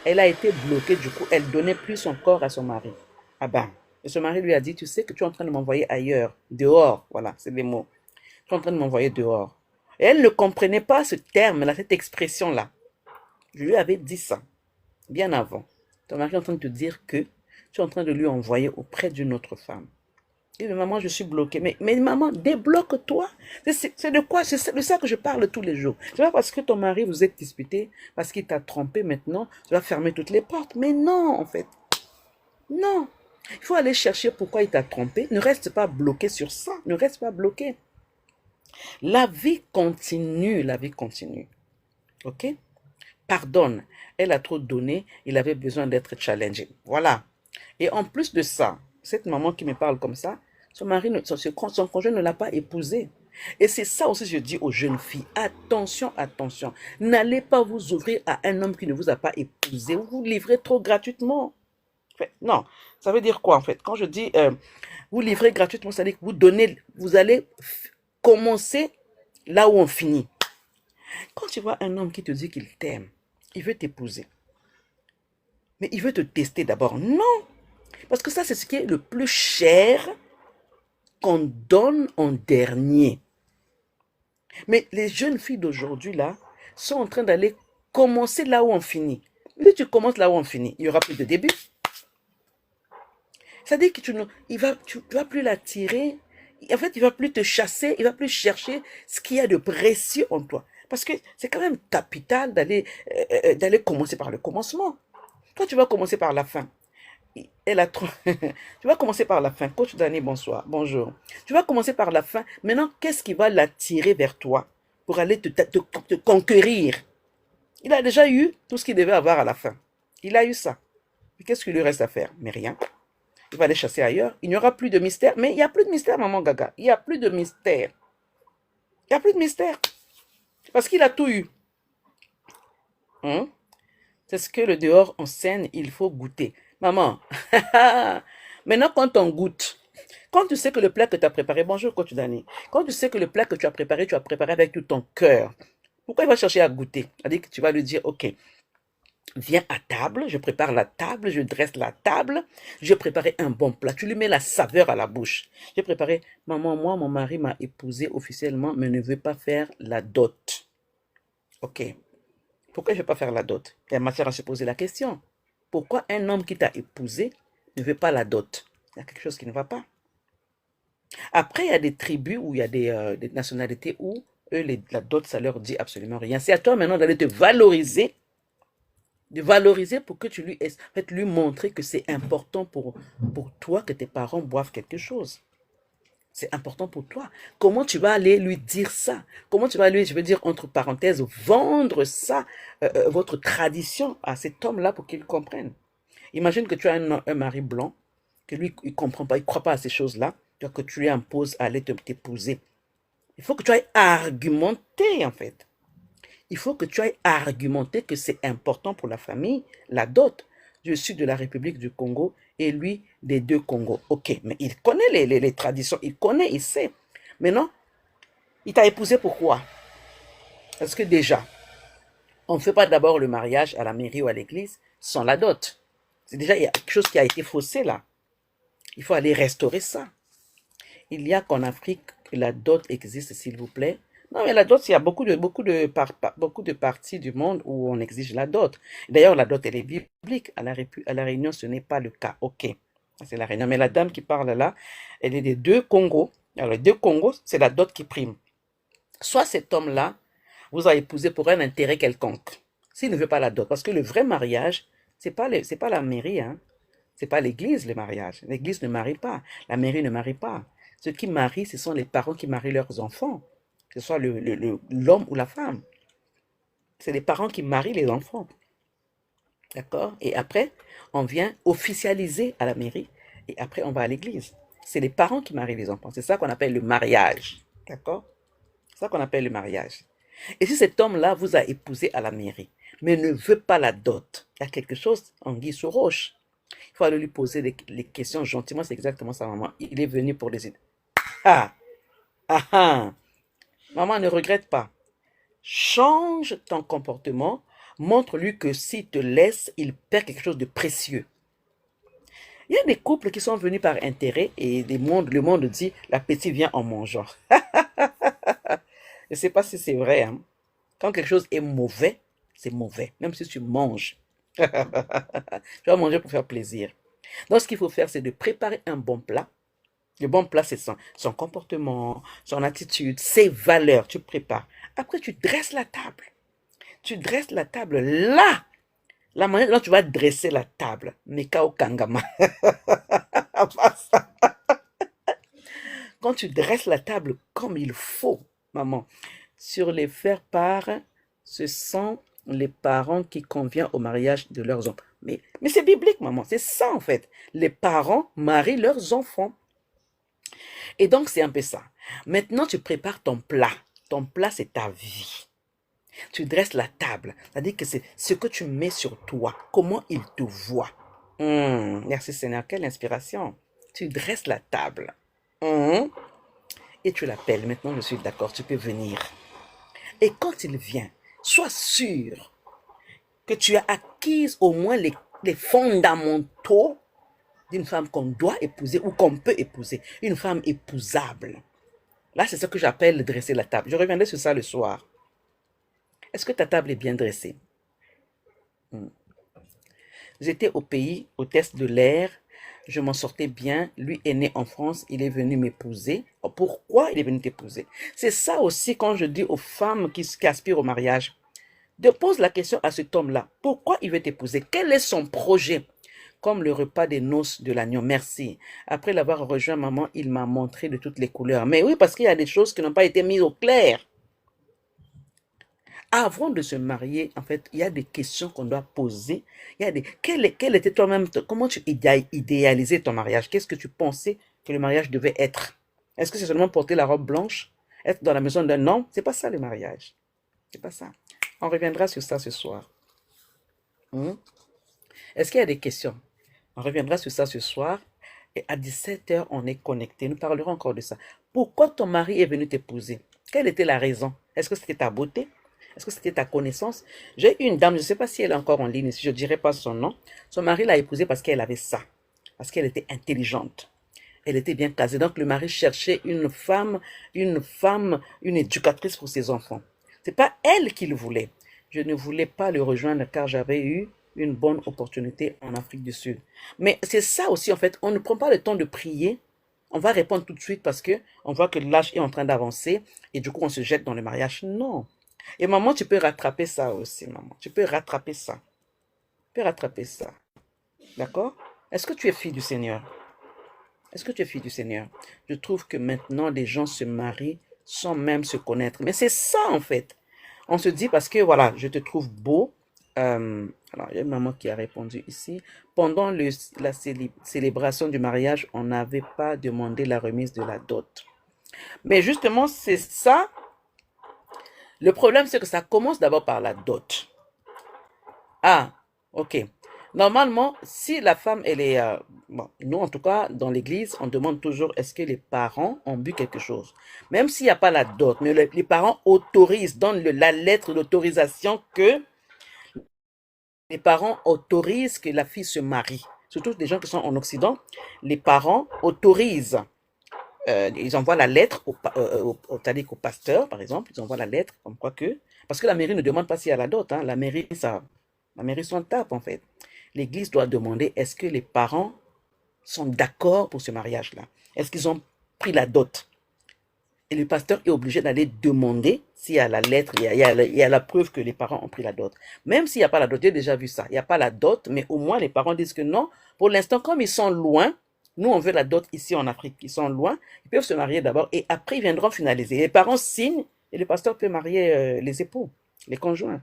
Elle a été bloquée, du coup, elle donnait plus son corps à son mari. Ah ben, et son mari lui a dit, tu sais que tu es en train de m'envoyer ailleurs, dehors, voilà, c'est les mots. Tu es en train de m'envoyer dehors. Et elle ne comprenait pas ce terme-là, cette expression-là. Je lui avais dit ça, bien avant. Ton mari est en train de te dire que tu es en train de lui envoyer auprès d'une autre femme. Et maman, je suis bloquée. Mais maman, débloque-toi. C'est de quoi? C'est de ça que je parle tous les jours. C'est pas parce que ton mari vous êtes disputé, parce qu'il t'a trompé maintenant, tu vas fermer toutes les portes. Mais non, en fait. Non. Il faut aller chercher pourquoi il t'a trompé. Ne reste pas bloqué sur ça. Ne reste pas bloqué. La vie continue. La vie continue. Ok? Pardonne. Elle a trop donné. Il avait besoin d'être challengé. Voilà. Et en plus de ça, cette maman qui me parle comme ça, son mari, son conjoint ne l'a pas épousée. Et c'est ça aussi, je dis aux jeunes filles, attention, attention. N'allez pas vous ouvrir à un homme qui ne vous a pas épousé. Vous vous livrez trop gratuitement. Non, ça veut dire quoi en fait? Quand je dis vous livrez gratuitement, ça veut dire que vous donnez, vous allez commencer là où on finit. Quand tu vois un homme qui te dit qu'il t'aime, il veut t'épouser, mais il veut te tester d'abord. Non, parce que ça, c'est ce qui est le plus cher qu'on donne en dernier. Mais les jeunes filles d'aujourd'hui, là, sont en train d'aller commencer là où on finit. Si tu commences là où on finit, il n'y aura plus de début. C'est-à-dire que tu ne vas plus l'attirer. En fait, il ne va plus te chasser, il ne va plus chercher ce qu'il y a de précieux en toi. Parce que c'est quand même capital d'aller commencer par le commencement. Toi, tu vas commencer par la fin. Elle a trop... tu vas commencer par la fin. Coach Dani, bonsoir. Bonjour. Tu vas commencer par la fin. Maintenant, qu'est-ce qui va l'attirer vers toi pour aller te conquérir? Il a déjà eu tout ce qu'il devait avoir à la fin. Il a eu ça. Qu'est-ce qu'il lui reste à faire? Mais rien. Il va aller chasser ailleurs. Il n'y aura plus de mystère. Mais il n'y a plus de mystère, maman Gaga. Il n'y a plus de mystère. Il n'y a plus de mystère. Parce qu'il a tout eu. Hein? C'est ce que le dehors enseigne, il faut goûter. Maman, maintenant quand on goûte, quand tu sais que le plat que tu as préparé, bonjour coach Dani, quand tu sais que le plat que tu as préparé avec tout ton cœur, pourquoi il va chercher à goûter? C'est-à-dire que tu vas lui dire, ok, viens à table, je prépare la table, je dresse la table, je préparer un bon plat, tu lui mets la saveur à la bouche. J'ai préparé, maman, moi, mon mari m'a épousé officiellement, mais ne veut pas faire la dot. Ok. Pourquoi il ne veut pas faire la dot? Il y a matière à se poser la question. Pourquoi un homme qui t'a épousé ne veut pas la dot? Il y a quelque chose qui ne va pas. Après, il y a des tribus où il y a des nationalités où eux, la dot, ça leur dit absolument rien. C'est à toi maintenant d'aller te valoriser, de valoriser pour que tu lui, en fait, lui montrer que c'est important pour toi que tes parents boivent quelque chose. C'est important pour toi. Comment tu vas aller lui dire ça? Comment tu vas lui, je veux dire, entre parenthèses, vendre ça, votre tradition à cet homme-là pour qu'il comprenne? Imagine que tu as un mari blanc, que lui, il ne comprend pas, il ne croit pas à ces choses-là, que tu lui imposes à aller t'épouser. Il faut que tu ailles argumenter, en fait. Il faut que tu ailles argumenter que c'est important pour la famille, la dot. Je suis de la République du Congo et lui des deux Congos. Ok, mais il connaît les traditions, il connaît, il sait. Maintenant, il t'a épousé pourquoi? Parce que déjà, on ne fait pas d'abord le mariage à la mairie ou à l'église sans la dot. C'est déjà il y a quelque chose qui a été faussé là. Il faut aller restaurer ça. Il y a qu'en Afrique, la dot existe, s'il vous plaît. Non, mais la dot, il y a beaucoup de parties du monde où on exige la dot. D'ailleurs, la dot, elle est biblique. À la Réunion, ce n'est pas le cas. Ok, c'est la Réunion. Mais la dame qui parle là, elle est des deux Congos. Alors, les deux Congos, c'est la dot qui prime. Soit cet homme-là vous a épousé pour un intérêt quelconque. S'il ne veut pas la dot. Parce que le vrai mariage, c'est pas la mairie, hein. C'est pas l'église, le mariage. L'église ne marie pas. La mairie ne marie pas. Ce qui marie, ce sont les parents qui marient leurs enfants. Que ce soit l'homme ou la femme. C'est les parents qui marient les enfants. D'accord? Et après, on vient officialiser à la mairie. Et après, on va à l'église. C'est les parents qui marient les enfants. C'est ça qu'on appelle le mariage. D'accord? C'est ça qu'on appelle le mariage. Et si cet homme-là vous a épousé à la mairie, mais ne veut pas la dot, il y a quelque chose en guise sous roche. Il faut aller lui poser les questions gentiment. C'est exactement ça, maman. Il est venu pour les aider. Ah! Ah ah! Maman, ne regrette pas. Change ton comportement. Montre-lui que s'il te laisse, il perd quelque chose de précieux. Il y a des couples qui sont venus par intérêt et le monde dit l'appétit vient en mangeant. Je ne sais pas si c'est vrai. Hein? Quand quelque chose est mauvais, c'est mauvais. Même si tu manges. Tu vas manger pour faire plaisir. Donc, ce qu'il faut faire, c'est de préparer un bon plat. Le bon plat, c'est son comportement, son attitude, ses valeurs. Tu prépares. Après, tu dresses la table. Tu dresses la table là. La manière dont tu vas dresser la table. Mekao Kangama. Quand tu dresses la table comme il faut, maman, sur les faire-part, ce sont les parents qui conviennent au mariage de leurs enfants. Mais c'est biblique, maman. C'est ça, en fait. Les parents marient leurs enfants. Et donc, c'est un peu ça. Maintenant, tu prépares ton plat. Ton plat, c'est ta vie. Tu dresses la table. C'est-à-dire que c'est ce que tu mets sur toi. Comment il te voit. Merci Seigneur. Quelle inspiration. Tu dresses la table. Et tu l'appelles. Maintenant, je suis d'accord. Tu peux venir. Et quand il vient, sois sûr que tu as acquis au moins les fondamentaux d'une femme qu'on doit épouser ou qu'on peut épouser. Une femme épousable. Là, c'est ce que j'appelle dresser la table. Je reviendrai sur ça le soir. Est-ce que ta table est bien dressée? J'étais au pays, au test de l'air. Je m'en sortais bien. Lui est né en France. Il est venu m'épouser. Pourquoi il est venu t'épouser? C'est ça aussi quand je dis aux femmes qui aspirent au mariage. De pose la question à cet homme-là. Pourquoi il veut t'épouser? Quel est son projet? Comme le repas des noces de l'agneau. Merci. Après l'avoir rejoint, maman, il m'a montré de toutes les couleurs. Mais oui, parce qu'il y a des choses qui n'ont pas été mises au clair. Avant de se marier, en fait, il y a des questions qu'on doit poser. Il y a quel était toi-même, comment tu idéalisais ton mariage? Qu'est-ce que tu pensais que le mariage devait être? Est-ce que c'est seulement porter la robe blanche? Être dans la maison d'un homme? C'est pas ça le mariage. C'est pas ça. On reviendra sur ça ce soir. Est-ce qu'il y a des questions? On reviendra sur ça ce soir. Et à 17h, on est connecté. Nous parlerons encore de ça. Pourquoi ton mari est venu t'épouser? Quelle était la raison? Est-ce que c'était ta beauté? Est-ce que c'était ta connaissance? J'ai une dame, je ne sais pas si elle est encore en ligne, si je ne dirais pas son nom. Son mari l'a épousée parce qu'elle avait ça. Parce qu'elle était intelligente. Elle était bien casée. Donc le mari cherchait une femme, une éducatrice pour ses enfants. Ce n'est pas elle qu'il voulait. je ne voulais pas le rejoindre car j'avais eu une bonne opportunité en Afrique du Sud. Mais c'est ça aussi, en fait, on ne prend pas le temps de prier. On va répondre tout de suite parce que on voit que l'âge est en train d'avancer et du coup, on se jette dans le mariage. Non. Et maman, tu peux rattraper ça aussi, maman. Tu peux rattraper ça. Tu peux rattraper ça. D'accord? Est-ce que tu es fille du Seigneur? Est-ce que tu es fille du Seigneur? Je trouve que maintenant, les gens se marient sans même se connaître. Mais c'est ça, en fait. On se dit parce que, voilà, je te trouve beau. Alors, il y a une maman qui a répondu ici. Pendant la célébration du mariage, on n'avait pas demandé la remise de la dot. Mais justement, c'est ça. Le problème, c'est que ça commence d'abord par la dot. Ah, ok. Normalement, si la femme, elle est... bon, nous, en tout cas, dans l'église, on demande toujours est-ce que les parents ont bu quelque chose. Même s'il n'y a pas la dot, mais les parents autorisent, donnent la lettre d'autorisation que les parents autorisent que la fille se marie. Surtout les gens qui sont en Occident, les parents autorisent. Ils envoient la lettre au pasteur, par exemple. Ils envoient la lettre comme quoi que... Parce que la mairie ne demande pas s'il y a la dot. Hein. La mairie s'en tape, en fait. L'église doit demander est-ce que les parents sont d'accord pour ce mariage-là? Est-ce qu'ils ont pris la dot? Et le pasteur est obligé d'aller demander s'il y a la lettre, il y a la preuve que les parents ont pris la dot. Même s'il n'y a pas la dot, j'ai déjà vu ça. Il n'y a pas la dot, mais au moins les parents disent que non. Pour l'instant, comme ils sont loin, nous on veut la dot ici en Afrique. Ils sont loin, ils peuvent se marier d'abord et après ils viendront finaliser. Les parents signent et le pasteur peut marier les époux, les conjoints.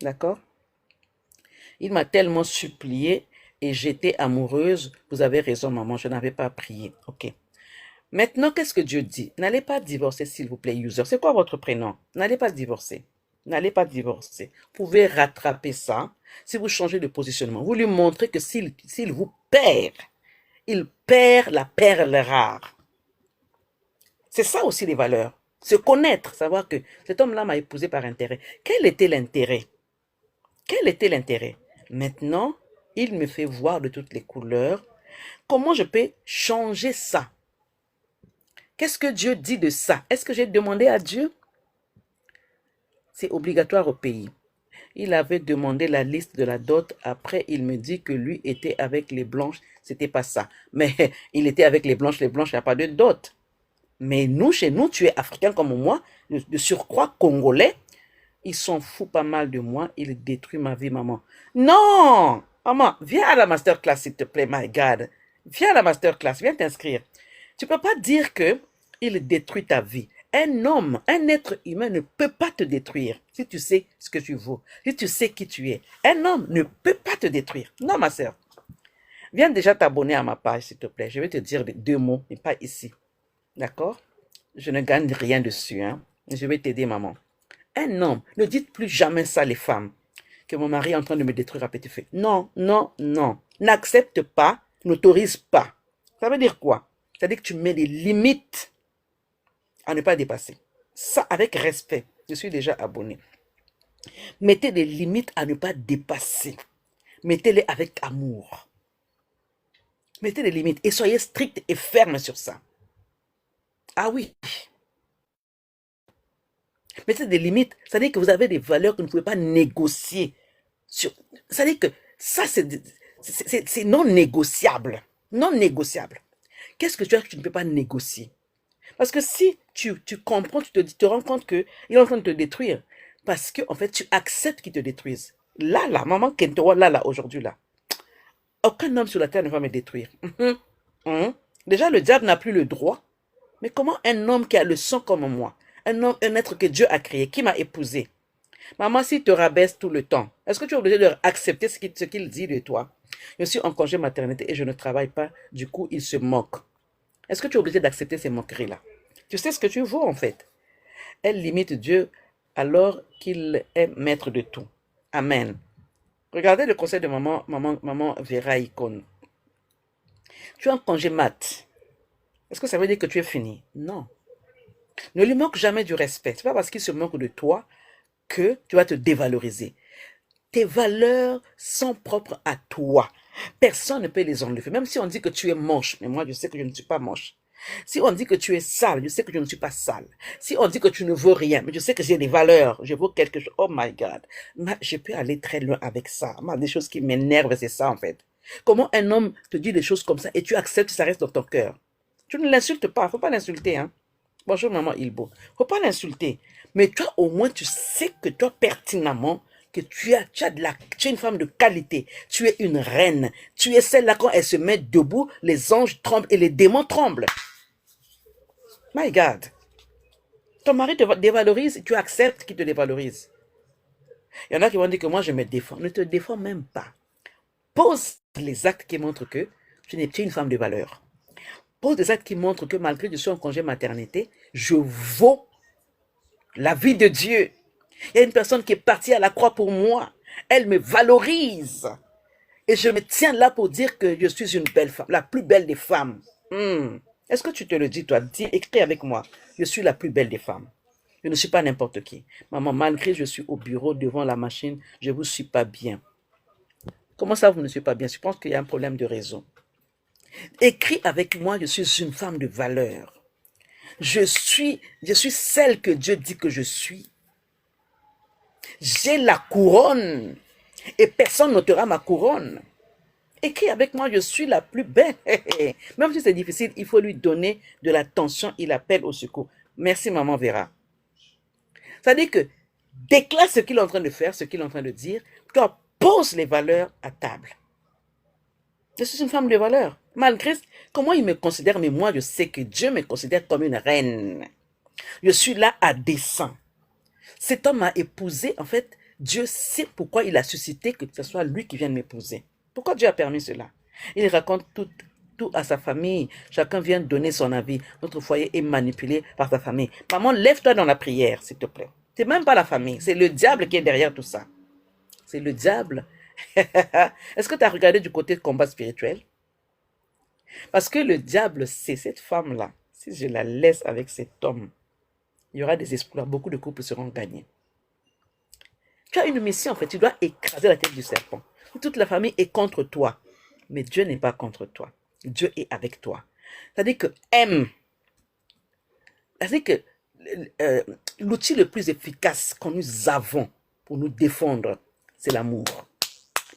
D'accord? Il m'a tellement supplié et j'étais amoureuse. Vous avez raison, maman, je n'avais pas prié. Ok. Maintenant, qu'est-ce que Dieu dit? N'allez pas divorcer, s'il vous plaît, user. C'est quoi votre prénom? N'allez pas divorcer. N'allez pas divorcer. Vous pouvez rattraper ça si vous changez de positionnement. Vous lui montrez que s'il vous perd, il perd la perle rare. C'est ça aussi les valeurs. Se connaître, savoir que cet homme-là m'a épousé par intérêt. Quel était l'intérêt? Quel était l'intérêt? Maintenant, il me fait voir de toutes les couleurs. Comment je peux changer ça? Qu'est-ce que Dieu dit de ça? Est-ce que j'ai demandé à Dieu? C'est obligatoire au pays. Il avait demandé la liste de la dot. Après, il me dit que lui était avec les blanches. C'était pas ça. Mais il était avec les blanches. Les blanches, il n'y a pas de dot. Mais nous, chez nous, tu es africain comme moi, de surcroît congolais. Il s'en fout pas mal de moi. Il détruit ma vie, maman. Non! Maman, viens à la masterclass, s'il te plaît, my God. Viens à la masterclass, viens t'inscrire. Tu ne peux pas dire que il détruit ta vie. Un homme, un être humain ne peut pas te détruire si tu sais ce que tu vaux, si tu sais qui tu es. Un homme ne peut pas te détruire. Non, ma sœur. Viens déjà t'abonner à ma page, s'il te plaît. Je vais te dire 2 mots, mais pas ici. D'accord? Je ne gagne rien dessus. Hein? Je vais t'aider, maman. Un homme, ne dites plus jamais ça, les femmes, que mon mari est en train de me détruire à petit feu. Non, non, non. N'accepte pas, n'autorise pas. Ça veut dire quoi? C'est-à-dire que tu mets des limites à ne pas dépasser. Ça, avec respect. Je suis déjà abonné. Mettez des limites à ne pas dépasser. Mettez-les avec amour. Mettez des limites et soyez strict et ferme sur ça. Ah oui. Mettez des limites. C'est-à-dire que vous avez des valeurs que vous ne pouvez pas négocier. C'est-à-dire que ça, c'est non négociable. Non négociable. Qu'est-ce que tu as que tu ne peux pas négocier? Parce que si tu comprends, tu te rends compte qu'il est en train de te détruire. Parce que, en fait, tu acceptes qu'il te détruise. Là, maman Kentowa, là, aujourd'hui, là. Aucun homme sur la terre ne va me détruire. Déjà, le diable n'a plus le droit. Mais comment un homme qui a le sang comme moi, un être que Dieu a créé, qui m'a épousé, maman, s'il te rabaisse tout le temps, est-ce que tu es obligé de accepter ce qu'il dit de toi? Je suis en congé maternité et je ne travaille pas. Du coup, il se moque. Est-ce que tu es obligé d'accepter ces moqueries-là? Tu sais ce que tu vaux, en fait. Elle limite Dieu alors qu'il est maître de tout. Amen. Regardez le conseil de maman Vera Icône. Tu es en congé mat. Est-ce que ça veut dire que tu es fini? Non. Ne lui manque jamais du respect. Ce n'est pas parce qu'il se moque de toi que tu vas te dévaloriser. Tes valeurs sont propres à toi. Personne ne peut les enlever. Même si on dit que tu es moche, mais moi je sais que je ne suis pas moche. Si on dit que tu es sale, je sais que je ne suis pas sale. Si on dit que tu ne vaux rien, mais je sais que j'ai des valeurs, je vaux quelque chose. Oh my God. Je peux aller très loin avec ça. Des choses qui m'énervent, c'est ça en fait. Comment un homme te dit des choses comme ça et tu acceptes que ça reste dans ton cœur? Tu ne l'insultes pas, faut pas l'insulter, hein. Bonjour maman Ilbo. Faut pas l'insulter. Mais toi, au moins, tu sais que toi, pertinemment, que tu es une femme de qualité. Tu es une reine. Tu es celle-là, quand elle se met debout, les anges tremblent et les démons tremblent. My God. Ton mari te dévalorise, tu acceptes qu'il te dévalorise. Il y en a qui vont dire que moi, je me défends. Ne te défends même pas. Pose les actes qui montrent que tu es une femme de valeur. Pose des actes qui montrent que malgré que je suis en congé maternité, je vaux la vie de Dieu. Il y a une personne qui est partie à la croix pour moi. Elle me valorise. Et je me tiens là pour dire que je suis une belle femme, la plus belle des femmes. Est-ce que tu te le dis, toi? Dis, écris avec moi. Je suis la plus belle des femmes. Je ne suis pas n'importe qui. Maman, malgré que je suis au bureau devant la machine, je ne vous suis pas bien. Comment ça, vous ne suis pas bien? Je pense qu'il y a un problème de réseau. Écris avec moi, je suis une femme de valeur. Je suis celle que Dieu dit que je suis. J'ai la couronne et personne n'ôtera ma couronne. Écris avec moi, je suis la plus belle. Même si c'est difficile, il faut lui donner de l'attention, il appelle au secours. Merci maman Vera. Ça veut dire que déclare ce qu'il est en train de faire, ce qu'il est en train de dire. Toi, pose les valeurs à table. Je suis une femme de valeur. Malgré comment il me considère, mais moi je sais que Dieu me considère comme une reine. Je suis là à dessein. Cet homme m'a épousé, en fait, Dieu sait pourquoi il a suscité que ce soit lui qui vienne m'épouser. Pourquoi Dieu a permis cela? Il raconte tout à sa famille. Chacun vient donner son avis. Notre foyer est manipulé par sa famille. Maman, lève-toi dans la prière, s'il te plaît. C'est même pas la famille, c'est le diable qui est derrière tout ça. C'est le diable. Est-ce que tu as regardé du côté de combat spirituel? Parce que le diable, c'est cette femme-là. Si je la laisse avec cet homme, il y aura des espoirs. Beaucoup de couples seront gagnés. Tu as une mission, en fait. Tu dois écraser la tête du serpent. Toute la famille est contre toi. Mais Dieu n'est pas contre toi. Dieu est avec toi. C'est-à-dire que aime. C'est-à-dire que l'outil le plus efficace que nous avons pour nous défendre, c'est l'amour.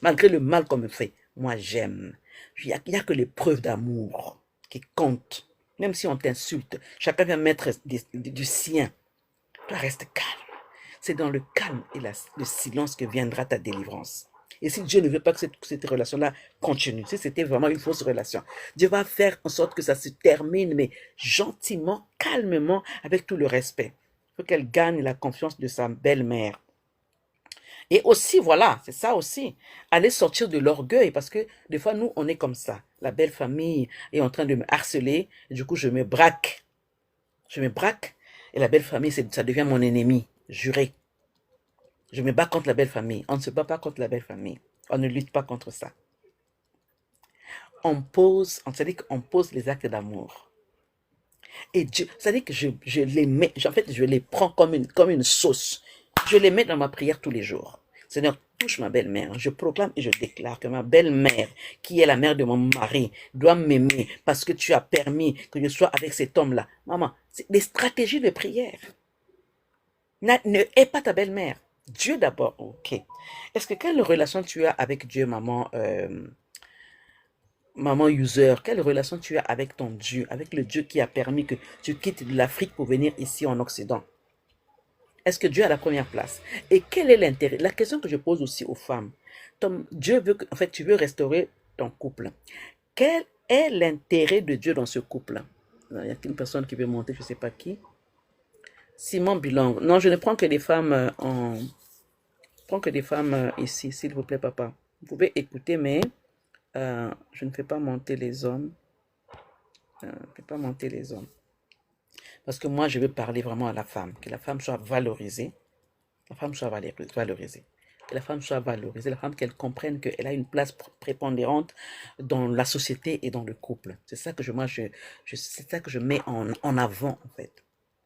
Malgré le mal qu'on me fait, moi j'aime. Il n'y a que les preuves d'amour qui comptent. Même si on t'insulte, chacun vient mettre du sien. Toi, reste calme. C'est dans le calme et le silence que viendra ta délivrance. Et si Dieu ne veut pas que cette relation-là continue, si c'était vraiment une fausse relation, Dieu va faire en sorte que ça se termine, mais gentiment, calmement, avec tout le respect. Il faut qu'elle gagne la confiance de sa belle-mère. Et aussi, voilà, c'est ça aussi, aller sortir de l'orgueil, parce que des fois, nous, on est comme ça. La belle famille est en train de me harceler, et du coup, je me braque. Je me braque, et la belle famille, ça devient mon ennemi, juré. Je me bats contre la belle famille. On ne se bat pas contre la belle famille. On ne lutte pas contre ça. C'est-à-dire qu'on pose les actes d'amour. Et Dieu, c'est-à-dire que je les mets, en fait, je les prends comme une sauce. Je les mets dans ma prière tous les jours. Seigneur, touche ma belle-mère. Je proclame et je déclare que ma belle-mère, qui est la mère de mon mari, doit m'aimer parce que tu as permis que je sois avec cet homme-là. Maman, c'est des stratégies de prière. Ne hais pas ta belle-mère. Dieu d'abord, ok. Est-ce que quelle relation tu as avec Dieu, maman user? Quelle relation tu as avec ton Dieu, avec le Dieu qui a permis que tu quittes l'Afrique pour venir ici en Occident? Est-ce que Dieu a la première place? Et quel est l'intérêt? La question que je pose aussi aux femmes. Dieu veut que, en fait, tu veux restaurer ton couple. Quel est l'intérêt de Dieu dans ce couple? Il y a une personne qui veut monter, je ne sais pas qui. Simon Bilang. Non, je ne prends que des femmes ici, s'il vous plaît, papa. Vous pouvez écouter, mais je ne fais pas monter les hommes. Je ne fais pas monter les hommes. Parce que moi, je veux parler vraiment à la femme. Que la femme soit valorisée. La femme soit valorisée. Que la femme soit valorisée. La femme qu'elle comprenne qu'elle a une place prépondérante dans la société et dans le couple. C'est ça que c'est ça que je mets en avant, en fait.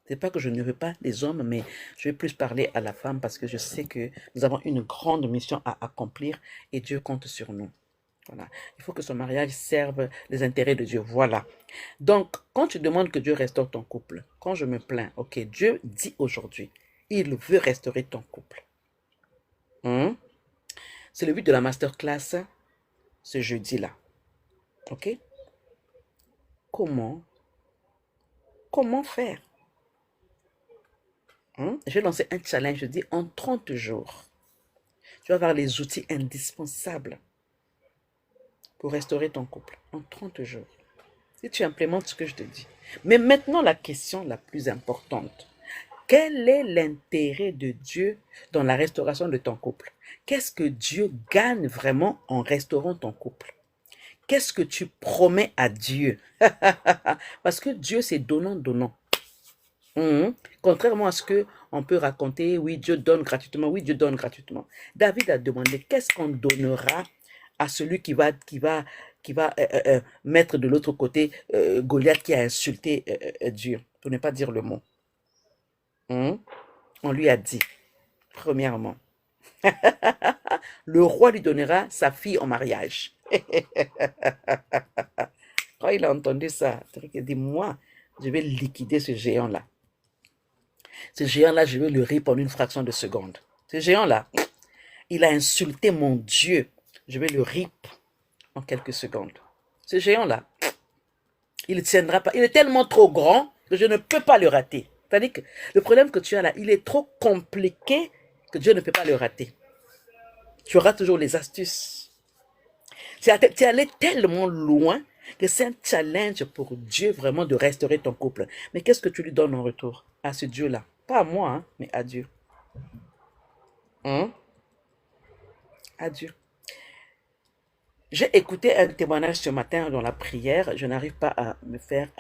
C'est pas que je ne veux pas les hommes, mais je vais plus parler à la femme parce que je sais que nous avons une grande mission à accomplir et Dieu compte sur nous. Voilà. Il faut que son mariage serve les intérêts de Dieu. Voilà. Donc, quand tu demandes que Dieu restaure ton couple, quand je me plains, ok, Dieu dit aujourd'hui, il veut restaurer ton couple. Hmm? C'est le but de la masterclass ce jeudi-là. Ok? Comment? Comment faire? J'ai lancé un challenge, je dis en 30 jours. Tu vas avoir les outils indispensables pour restaurer ton couple en 30 jours. Si tu implémentes ce que je te dis. Mais maintenant, la question la plus importante. Quel est l'intérêt de Dieu dans la restauration de ton couple? Qu'est-ce que Dieu gagne vraiment en restaurant ton couple? Qu'est-ce que tu promets à Dieu? Parce que Dieu, c'est donnant-donnant. Contrairement à ce que on peut raconter, oui, Dieu donne gratuitement, oui, Dieu donne gratuitement. David a demandé, qu'est-ce qu'on donnera à celui qui va mettre de l'autre côté Goliath qui a insulté Dieu, pour ne pas dire le mot. On lui a dit, premièrement, le roi lui donnera sa fille en mariage. Quand il a entendu ça, il a dit, moi, je vais liquider ce géant-là. Ce géant-là, je vais le rip en une fraction de seconde. Ce géant-là, il a insulté mon Dieu. Je vais le rip en quelques secondes. Ce géant-là, il ne tiendra pas. Il est tellement trop grand que je ne peux pas le rater. C'est-à-dire que le problème que tu as là, il est trop compliqué que Dieu ne peut pas le rater. Tu auras toujours les astuces. Tu es allé tellement loin que c'est un challenge pour Dieu vraiment de restaurer ton couple. Mais qu'est-ce que tu lui donnes en retour à ce Dieu-là? Pas à moi, hein, mais à Dieu. À Dieu. J'ai écouté un témoignage ce matin dans la prière. Je n'arrive pas à me faire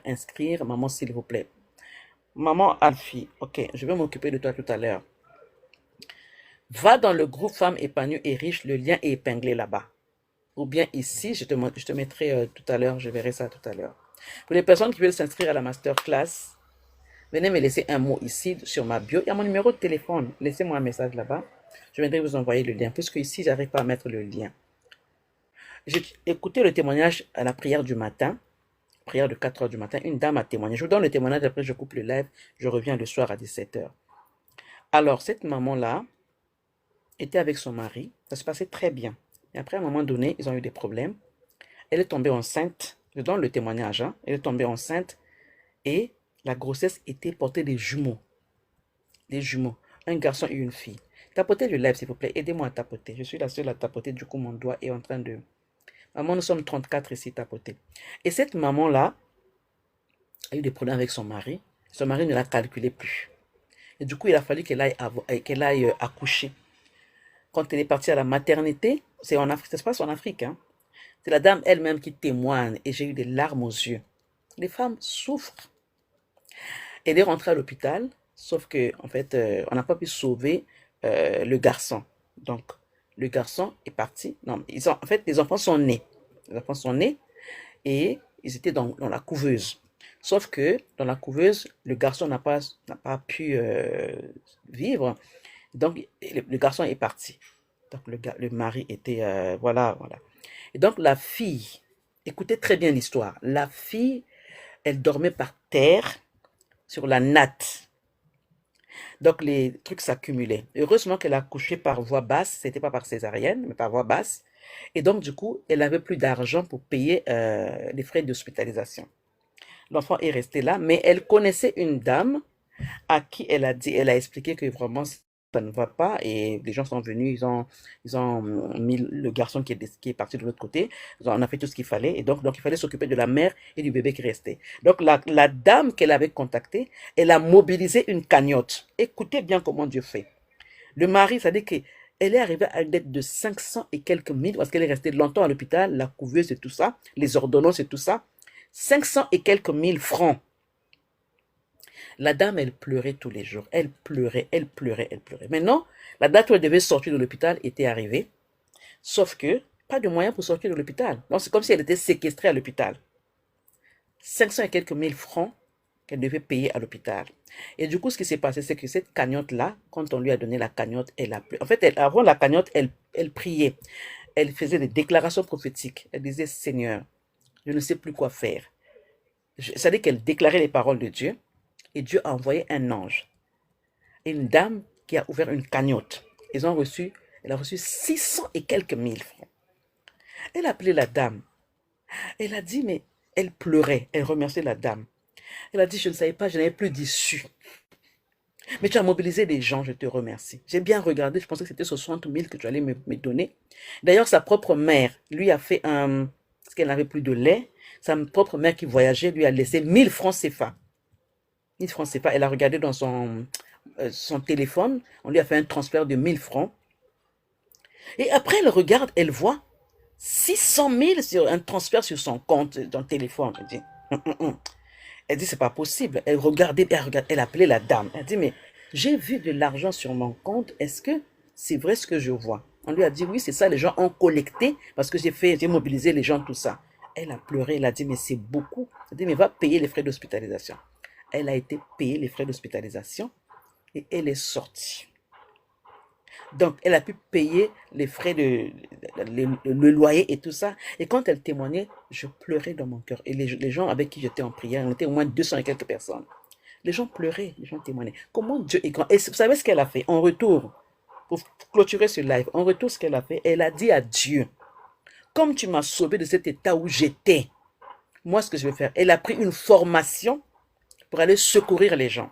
inscrire. Maman, s'il vous plaît. Maman Alfie, ok, je vais m'occuper de toi tout à l'heure. Va dans le groupe Femmes épanouies et riches. Le lien est épinglé là-bas. Ou bien ici, je te mettrai tout à l'heure. Je verrai ça tout à l'heure. Pour les personnes qui veulent s'inscrire à la masterclass, venez me laisser un mot ici sur ma bio. Il y a mon numéro de téléphone. Laissez-moi un message là-bas. Je viendrai vous envoyer le lien. Puisque ici, j'arrive pas à mettre le lien. J'ai écouté le témoignage à la prière du matin. Prière de 4 heures du matin. Une dame a témoigné. Je vous donne le témoignage. Après, je coupe le live. Je reviens le soir à 17 heures. Alors, cette maman-là était avec son mari. Ça se passait très bien. Et après, à un moment donné, ils ont eu des problèmes. Elle est tombée enceinte. Je donne le témoignage. Hein. Elle est tombée enceinte. Et la grossesse était portée des jumeaux. Des jumeaux. Un garçon et une fille. Tapotez le live, s'il vous plaît. Aidez-moi à tapoter. Je suis la seule à tapoter. Du coup, mon doigt est en train de... Maman, nous sommes 34 ici tapoter. Et cette maman-là a eu des problèmes avec son mari. Son mari ne la calculait plus. Et du coup, il a fallu qu'elle aille accoucher. Quand elle est partie à la maternité, c'est en Afrique, ça se passe en Afrique, hein. C'est la dame elle-même qui témoigne et j'ai eu des larmes aux yeux. Les femmes souffrent. Elle est rentrée à l'hôpital, sauf que en fait, on n'a pas pu sauver le garçon. Donc, le garçon est parti. Non, en fait, les enfants sont nés. Les enfants sont nés et ils étaient dans la couveuse. Sauf que dans la couveuse, le garçon n'a pas pu vivre. Donc, le garçon est parti. Donc, le mari était... voilà. Et donc, la fille, écoutez très bien l'histoire. La fille, elle dormait par terre sur la natte. Donc, les trucs s'accumulaient. Heureusement qu'elle a accouché par voie basse. C'était pas par césarienne, mais par voie basse. Et donc, du coup, elle n'avait plus d'argent pour payer les frais d'hospitalisation. L'enfant est resté là, mais elle connaissait une dame à qui elle a expliqué que vraiment ça ne va pas et les gens sont venus, ils ont mis le garçon qui est parti de l'autre côté, on a fait tout ce qu'il fallait et donc il fallait s'occuper de la mère et du bébé qui restait. Donc la dame qu'elle avait contactée, elle a mobilisé une cagnotte. Écoutez bien comment Dieu fait. Le mari, ça dit que elle est arrivée à une dette de 500 et quelques mille parce qu'elle est restée longtemps à l'hôpital, la couveuse et tout ça, les ordonnances et tout ça. 500 et quelques mille francs. La dame, elle pleurait tous les jours. Elle pleurait. Maintenant, la date où elle devait sortir de l'hôpital était arrivée. Sauf que, pas de moyen pour sortir de l'hôpital. Donc, c'est comme si elle était séquestrée à l'hôpital. 500 et quelques mille francs qu'elle devait payer à l'hôpital. Et du coup, ce qui s'est passé, c'est que cette cagnotte-là, quand on lui a donné la cagnotte, elle a pleuré. En fait, avant la cagnotte, elle priait. Elle faisait des déclarations prophétiques. Elle disait, Seigneur, je ne sais plus quoi faire. C'est-à-dire qu'elle déclarait les paroles de Dieu et Dieu a envoyé un ange. Et une dame qui a ouvert une cagnotte. Elle a reçu 600 et quelques mille francs. Elle a appelé la dame. Elle a dit, mais elle pleurait. Elle remerciait la dame. Elle a dit, je ne savais pas, je n'avais plus d'issue. Mais tu as mobilisé des gens, je te remercie. J'ai bien regardé, je pensais que c'était 60 000 que tu allais me donner. D'ailleurs, sa propre mère lui a fait parce qu'elle n'avait plus de lait, sa propre mère qui voyageait lui a laissé 1000 francs CFA. 1000 francs CFA, elle a regardé dans son téléphone, on lui a fait un transfert de 1000 francs. Et après, elle regarde, elle voit 600 000 sur un transfert sur son compte dans le téléphone. Elle dit, Elle dit, c'est pas possible. Elle regardait, elle appelait la dame. Elle dit, mais j'ai vu de l'argent sur mon compte. Est-ce que c'est vrai ce que je vois? On lui a dit, oui, c'est ça. Les gens ont collecté parce que j'ai mobilisé les gens, tout ça. Elle a pleuré. Elle a dit, mais c'est beaucoup. Elle a dit, mais va payer les frais d'hospitalisation. Elle a été payée les frais d'hospitalisation et elle est sortie. Donc, elle a pu payer les frais le loyer et tout ça. Et quand elle témoignait, je pleurais dans mon cœur. Et les gens avec qui j'étais en prière, on était au moins 200 et quelques personnes. Les gens pleuraient, les gens témoignaient. Comment Dieu est grand. Et vous savez ce qu'elle a fait? En retour, pour clôturer ce live, en retour, ce qu'elle a fait, elle a dit à Dieu, comme tu m'as sauvé de cet état où j'étais, moi, ce que je vais faire, elle a pris une formation pour aller secourir les gens.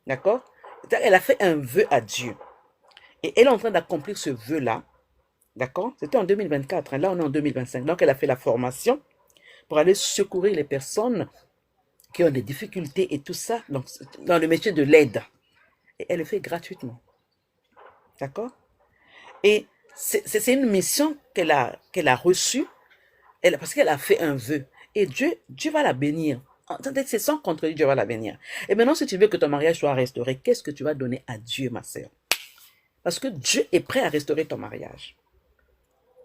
D'accord? Elle a fait un vœu à Dieu. Et elle est en train d'accomplir ce vœu-là. D'accord? C'était en 2024. Là, on est en 2025. Donc, elle a fait la formation pour aller secourir les personnes qui ont des difficultés et tout ça donc, dans le métier de l'aide. Et elle le fait gratuitement. D'accord? Et c'est une mission qu'elle a reçue parce qu'elle a fait un vœu. Et Dieu va la bénir. C'est sans contredire, Dieu va la bénir. Et maintenant, si tu veux que ton mariage soit restauré, qu'est-ce que tu vas donner à Dieu, ma sœur? Parce que Dieu est prêt à restaurer ton mariage.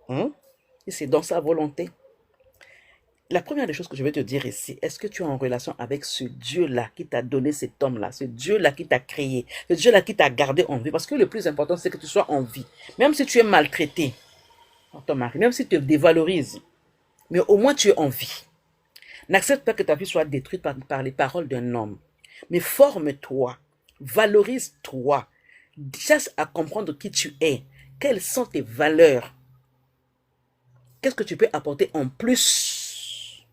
Et c'est dans sa volonté. La première des choses que je vais te dire ici, est-ce que tu es en relation avec ce Dieu-là qui t'a donné cet homme-là, ce Dieu-là qui t'a créé, ce Dieu-là qui t'a gardé en vie? Parce que le plus important, c'est que tu sois en vie. Même si tu es maltraité par ton mari, même si tu te dévalorises, mais au moins tu es en vie. N'accepte pas que ta vie soit détruite par les paroles d'un homme. Mais forme-toi, valorise-toi, cherche à comprendre qui tu es, quelles sont tes valeurs. Qu'est-ce que tu peux apporter en plus?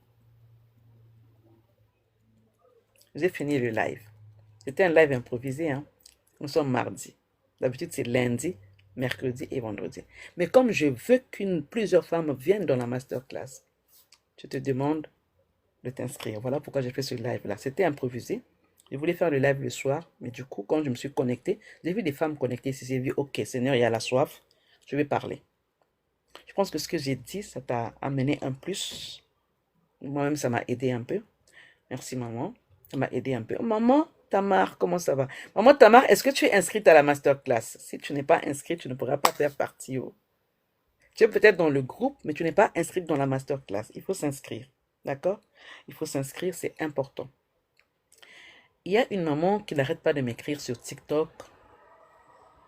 J'ai fini le live. C'était un live improvisé. Hein? Nous sommes mardi. D'habitude, c'est lundi, mercredi et vendredi. Mais comme je veux plusieurs femmes viennent dans la masterclass, je te demande de t'inscrire. Voilà pourquoi j'ai fait ce live-là. C'était improvisé. Je voulais faire le live le soir, mais du coup, quand je me suis connecté, j'ai vu des femmes connectées ici. J'ai vu, ok, Seigneur, il y a la soif. Je vais parler. Je pense que ce que j'ai dit, ça t'a amené un plus. Moi-même, ça m'a aidé un peu. Merci, maman. Ça m'a aidé un peu. Oh, maman Tamar, comment ça va? Maman Tamar, est-ce que tu es inscrite à la masterclass? Si tu n'es pas inscrite, tu ne pourras pas faire partie. Oh. Tu es peut-être dans le groupe, mais tu n'es pas inscrite dans la masterclass. Il faut s'inscrire. D'accord? Il faut s'inscrire, c'est important. Il y a une maman qui n'arrête pas de m'écrire sur TikTok,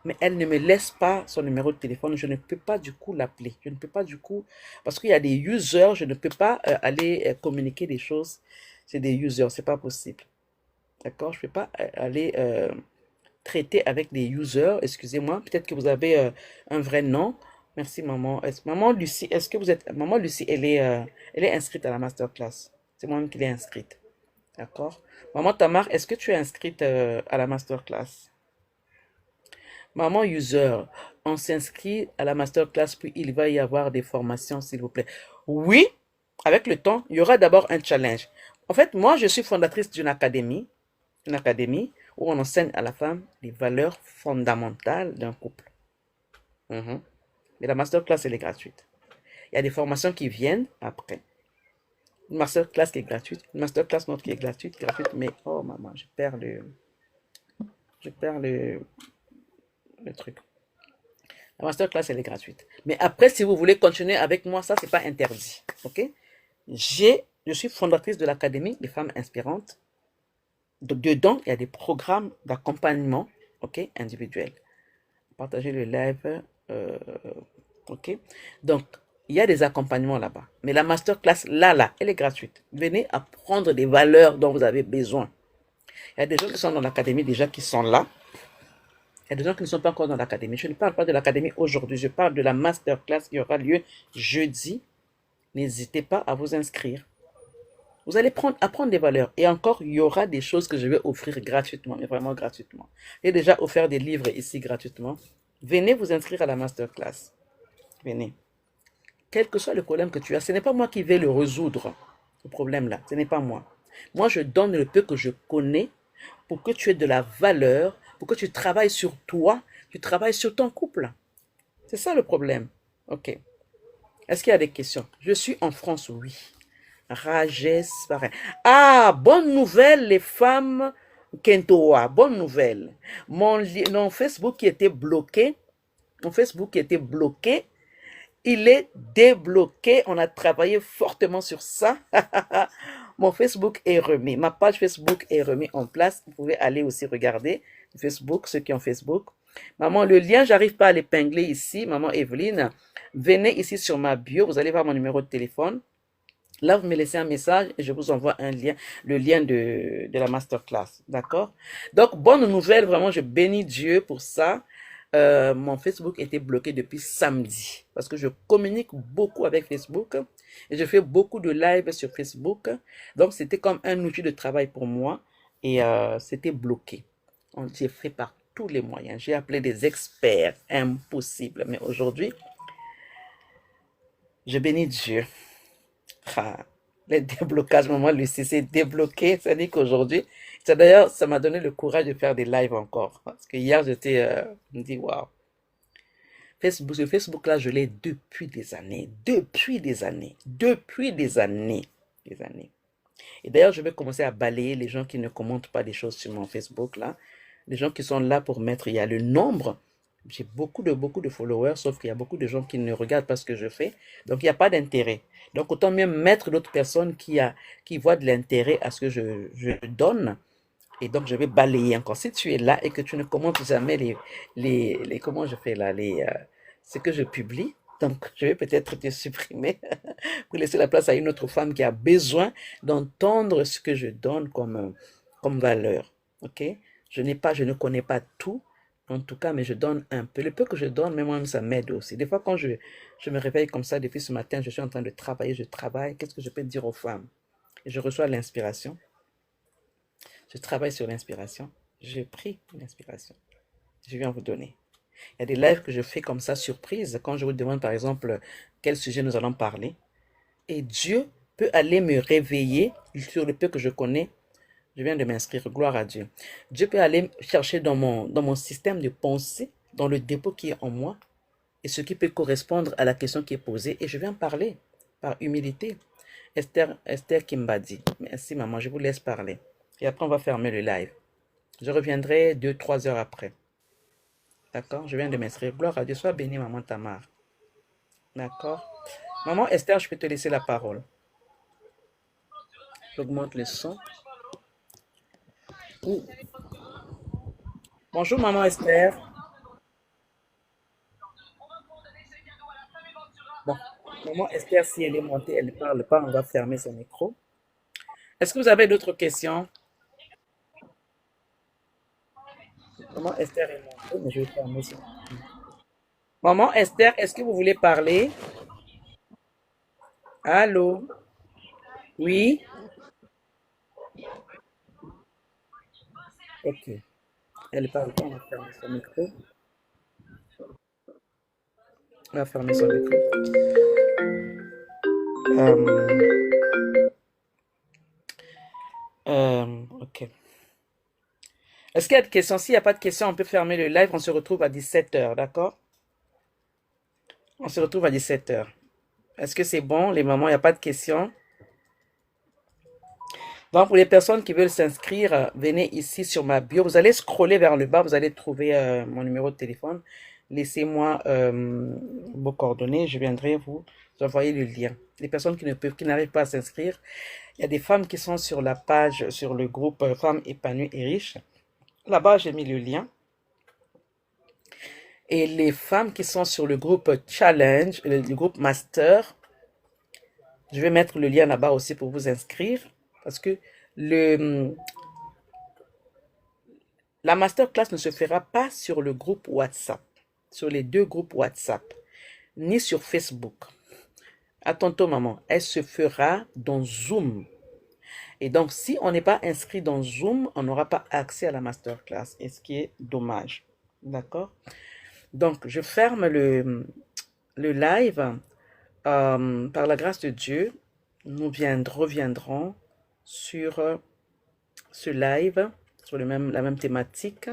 mais elle ne me laisse pas son numéro de téléphone. Je ne peux pas du coup l'appeler. Je ne peux pas du coup, parce qu'il y a des users, je ne peux pas aller communiquer des choses. C'est des users, c'est pas possible. D'accord? Je ne peux pas aller traiter avec des users. Excusez-moi, peut-être que vous avez un vrai nom. Merci maman. Maman Lucie, est-ce que vous êtes... Maman Lucie, elle est inscrite à la masterclass. C'est moi-même qui l'ai inscrite. D'accord? Maman Tamar, est-ce que tu es inscrite à la masterclass? Maman user, on s'inscrit à la masterclass, puis il va y avoir des formations, s'il vous plaît. Oui, avec le temps, il y aura d'abord un challenge. En fait, moi, je suis fondatrice d'une académie où on enseigne à la femme les valeurs fondamentales d'un couple. Mais la masterclass, elle est gratuite. Il y a des formations qui viennent après. Une masterclass qui est gratuite, une masterclass notre qui est gratuite, mais oh maman, je perds le truc. La masterclass, elle est gratuite. Mais après, si vous voulez continuer avec moi, ça, c'est pas interdit. Ok? Je suis fondatrice de l'Académie des femmes inspirantes. Dedans, il y a des programmes d'accompagnement, ok, individuels. Partagez le live. Ok? Donc, il y a des accompagnements là-bas. Mais la masterclass, là, elle est gratuite. Venez apprendre des valeurs dont vous avez besoin. Il y a des gens qui sont dans l'académie déjà qui sont là. Il y a des gens qui ne sont pas encore dans l'académie. Je ne parle pas de l'académie aujourd'hui. Je parle de la masterclass qui aura lieu jeudi. N'hésitez pas à vous inscrire. Vous allez apprendre des valeurs. Et encore, il y aura des choses que je vais offrir gratuitement, mais vraiment gratuitement. J'ai déjà offert des livres ici gratuitement. Venez vous inscrire à la masterclass. Venez. Quel que soit le problème que tu as, ce n'est pas moi qui vais le résoudre, ce problème-là. Ce n'est pas moi. Moi, je donne le peu que je connais pour que tu aies de la valeur, pour que tu travailles sur toi, tu travailles sur ton couple. C'est ça le problème. Ok. Est-ce qu'il y a des questions? Je suis en France, oui. Rages, pareil. Ah, bonne nouvelle, les femmes Kentoa. Bonne nouvelle. Mon Facebook qui était bloqué, mon Facebook qui était bloqué, il est débloqué. On a travaillé fortement sur ça. Mon Facebook est remis. Ma page Facebook est remise en place. Vous pouvez aller aussi regarder Facebook, ceux qui ont Facebook. Maman, le lien, j'arrive pas à l'épingler ici. Maman Evelyne, venez ici sur ma bio. Vous allez voir mon numéro de téléphone. Là, vous me laissez un message et je vous envoie un lien, le lien de la masterclass. D'accord? Donc, bonne nouvelle. Vraiment, je bénis Dieu pour ça. Mon Facebook était bloqué depuis samedi parce que je communique beaucoup avec Facebook et je fais beaucoup de live sur Facebook. Donc, c'était comme un outil de travail pour moi et c'était bloqué. J'ai fait par tous les moyens. J'ai appelé des experts. Impossible. Mais aujourd'hui, je bénis Dieu. Ah, les déblocages, maman Lucie, c'est débloqué. Ça dit qu'aujourd'hui, d'ailleurs, ça m'a donné le courage de faire des lives encore. Parce que hier, je me dis, waouh. Facebook, ce Facebook-là, je l'ai depuis des années. Depuis des années. Depuis des années. Des années. Et d'ailleurs, je vais commencer à balayer les gens qui ne commentent pas des choses sur mon Facebook, là. Les gens qui sont là pour mettre, il y a le nombre. J'ai beaucoup de followers, sauf qu'il y a beaucoup de gens qui ne regardent pas ce que je fais. Donc, il n'y a pas d'intérêt. Donc, autant mieux mettre d'autres personnes qui voient de l'intérêt à ce que je donne. Et donc, je vais balayer encore. Si tu es là et que tu ne commentes jamais comment je fais là, ce que je publie, donc je vais peut-être te supprimer pour laisser la place à une autre femme qui a besoin d'entendre ce que je donne comme valeur. Ok? Je ne connais pas tout, en tout cas, mais je donne un peu. Le peu que je donne, mais moi-même, ça m'aide aussi. Des fois, quand je me réveille comme ça, depuis ce matin, je suis en train de travailler, je travaille. Qu'est-ce que je peux dire aux femmes? Et je reçois l'inspiration. Je travaille sur l'inspiration. Je prie l'inspiration. Je viens vous donner. Il y a des lives que je fais comme ça, surprise, quand je vous demande par exemple quel sujet nous allons parler. Et Dieu peut aller me réveiller sur le peu que je connais. Je viens de m'inscrire, gloire à Dieu. Dieu peut aller chercher dans mon système de pensée, dans le dépôt qui est en moi, et ce qui peut correspondre à la question qui est posée. Et je viens parler par humilité. Esther Kimbadi. Merci maman, je vous laisse parler. Et après, on va fermer le live. Je reviendrai 2-3 heures après. D'accord? Je viens de m'inscrire. Gloire à Dieu. Sois bénie, maman Tamar. D'accord? Maman Esther, je peux te laisser la parole. J'augmente le son. Ouh. Bonjour, maman Esther. Bon, maman Esther, si elle est montée, elle ne parle pas, on va fermer son micro. Est-ce que vous avez d'autres questions? Maman Esther est montée, mais je vais fermer son micro. Maman Esther, est-ce que vous voulez parler? Allô? Oui? Ok. Elle parle pas, on va fermer son micro. On va fermer son micro. Ok. Est-ce qu'il y a des questions? S'il n'y a pas de questions, on peut fermer le live. On se retrouve à 17h, d'accord? On se retrouve à 17h. Est-ce que c'est bon, les mamans? Il n'y a pas de questions? Donc, pour les personnes qui veulent s'inscrire, venez ici sur ma bio. Vous allez scroller vers le bas, vous allez trouver mon numéro de téléphone. Laissez-moi vos coordonnées, je viendrai vous envoyer le lien. Les personnes qui n'arrivent pas à s'inscrire, il y a des femmes qui sont sur la page, sur le groupe Femmes épanouies et riches. Là-bas, j'ai mis le lien. Et les femmes qui sont sur le groupe Challenge, le groupe Master, je vais mettre le lien là-bas aussi pour vous inscrire. Parce que le, la masterclass ne se fera pas sur le groupe WhatsApp, sur les deux groupes WhatsApp, ni sur Facebook. À tantôt, maman. Elle se fera dans Zoom. Et donc, si on n'est pas inscrit dans Zoom, on n'aura pas accès à la masterclass. Et ce qui est dommage. D'accord? Donc, je ferme le live. Par la grâce de Dieu, nous reviendrons sur ce live, sur la même thématique,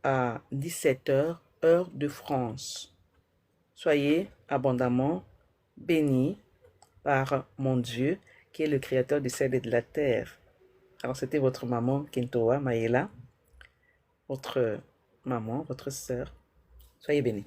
à 17h, heure de France. Soyez abondamment bénis par mon Dieu, qui est le créateur du ciel et de la terre. Alors, c'était votre maman, Kintoa Maïla, votre maman, votre sœur. Soyez bénis.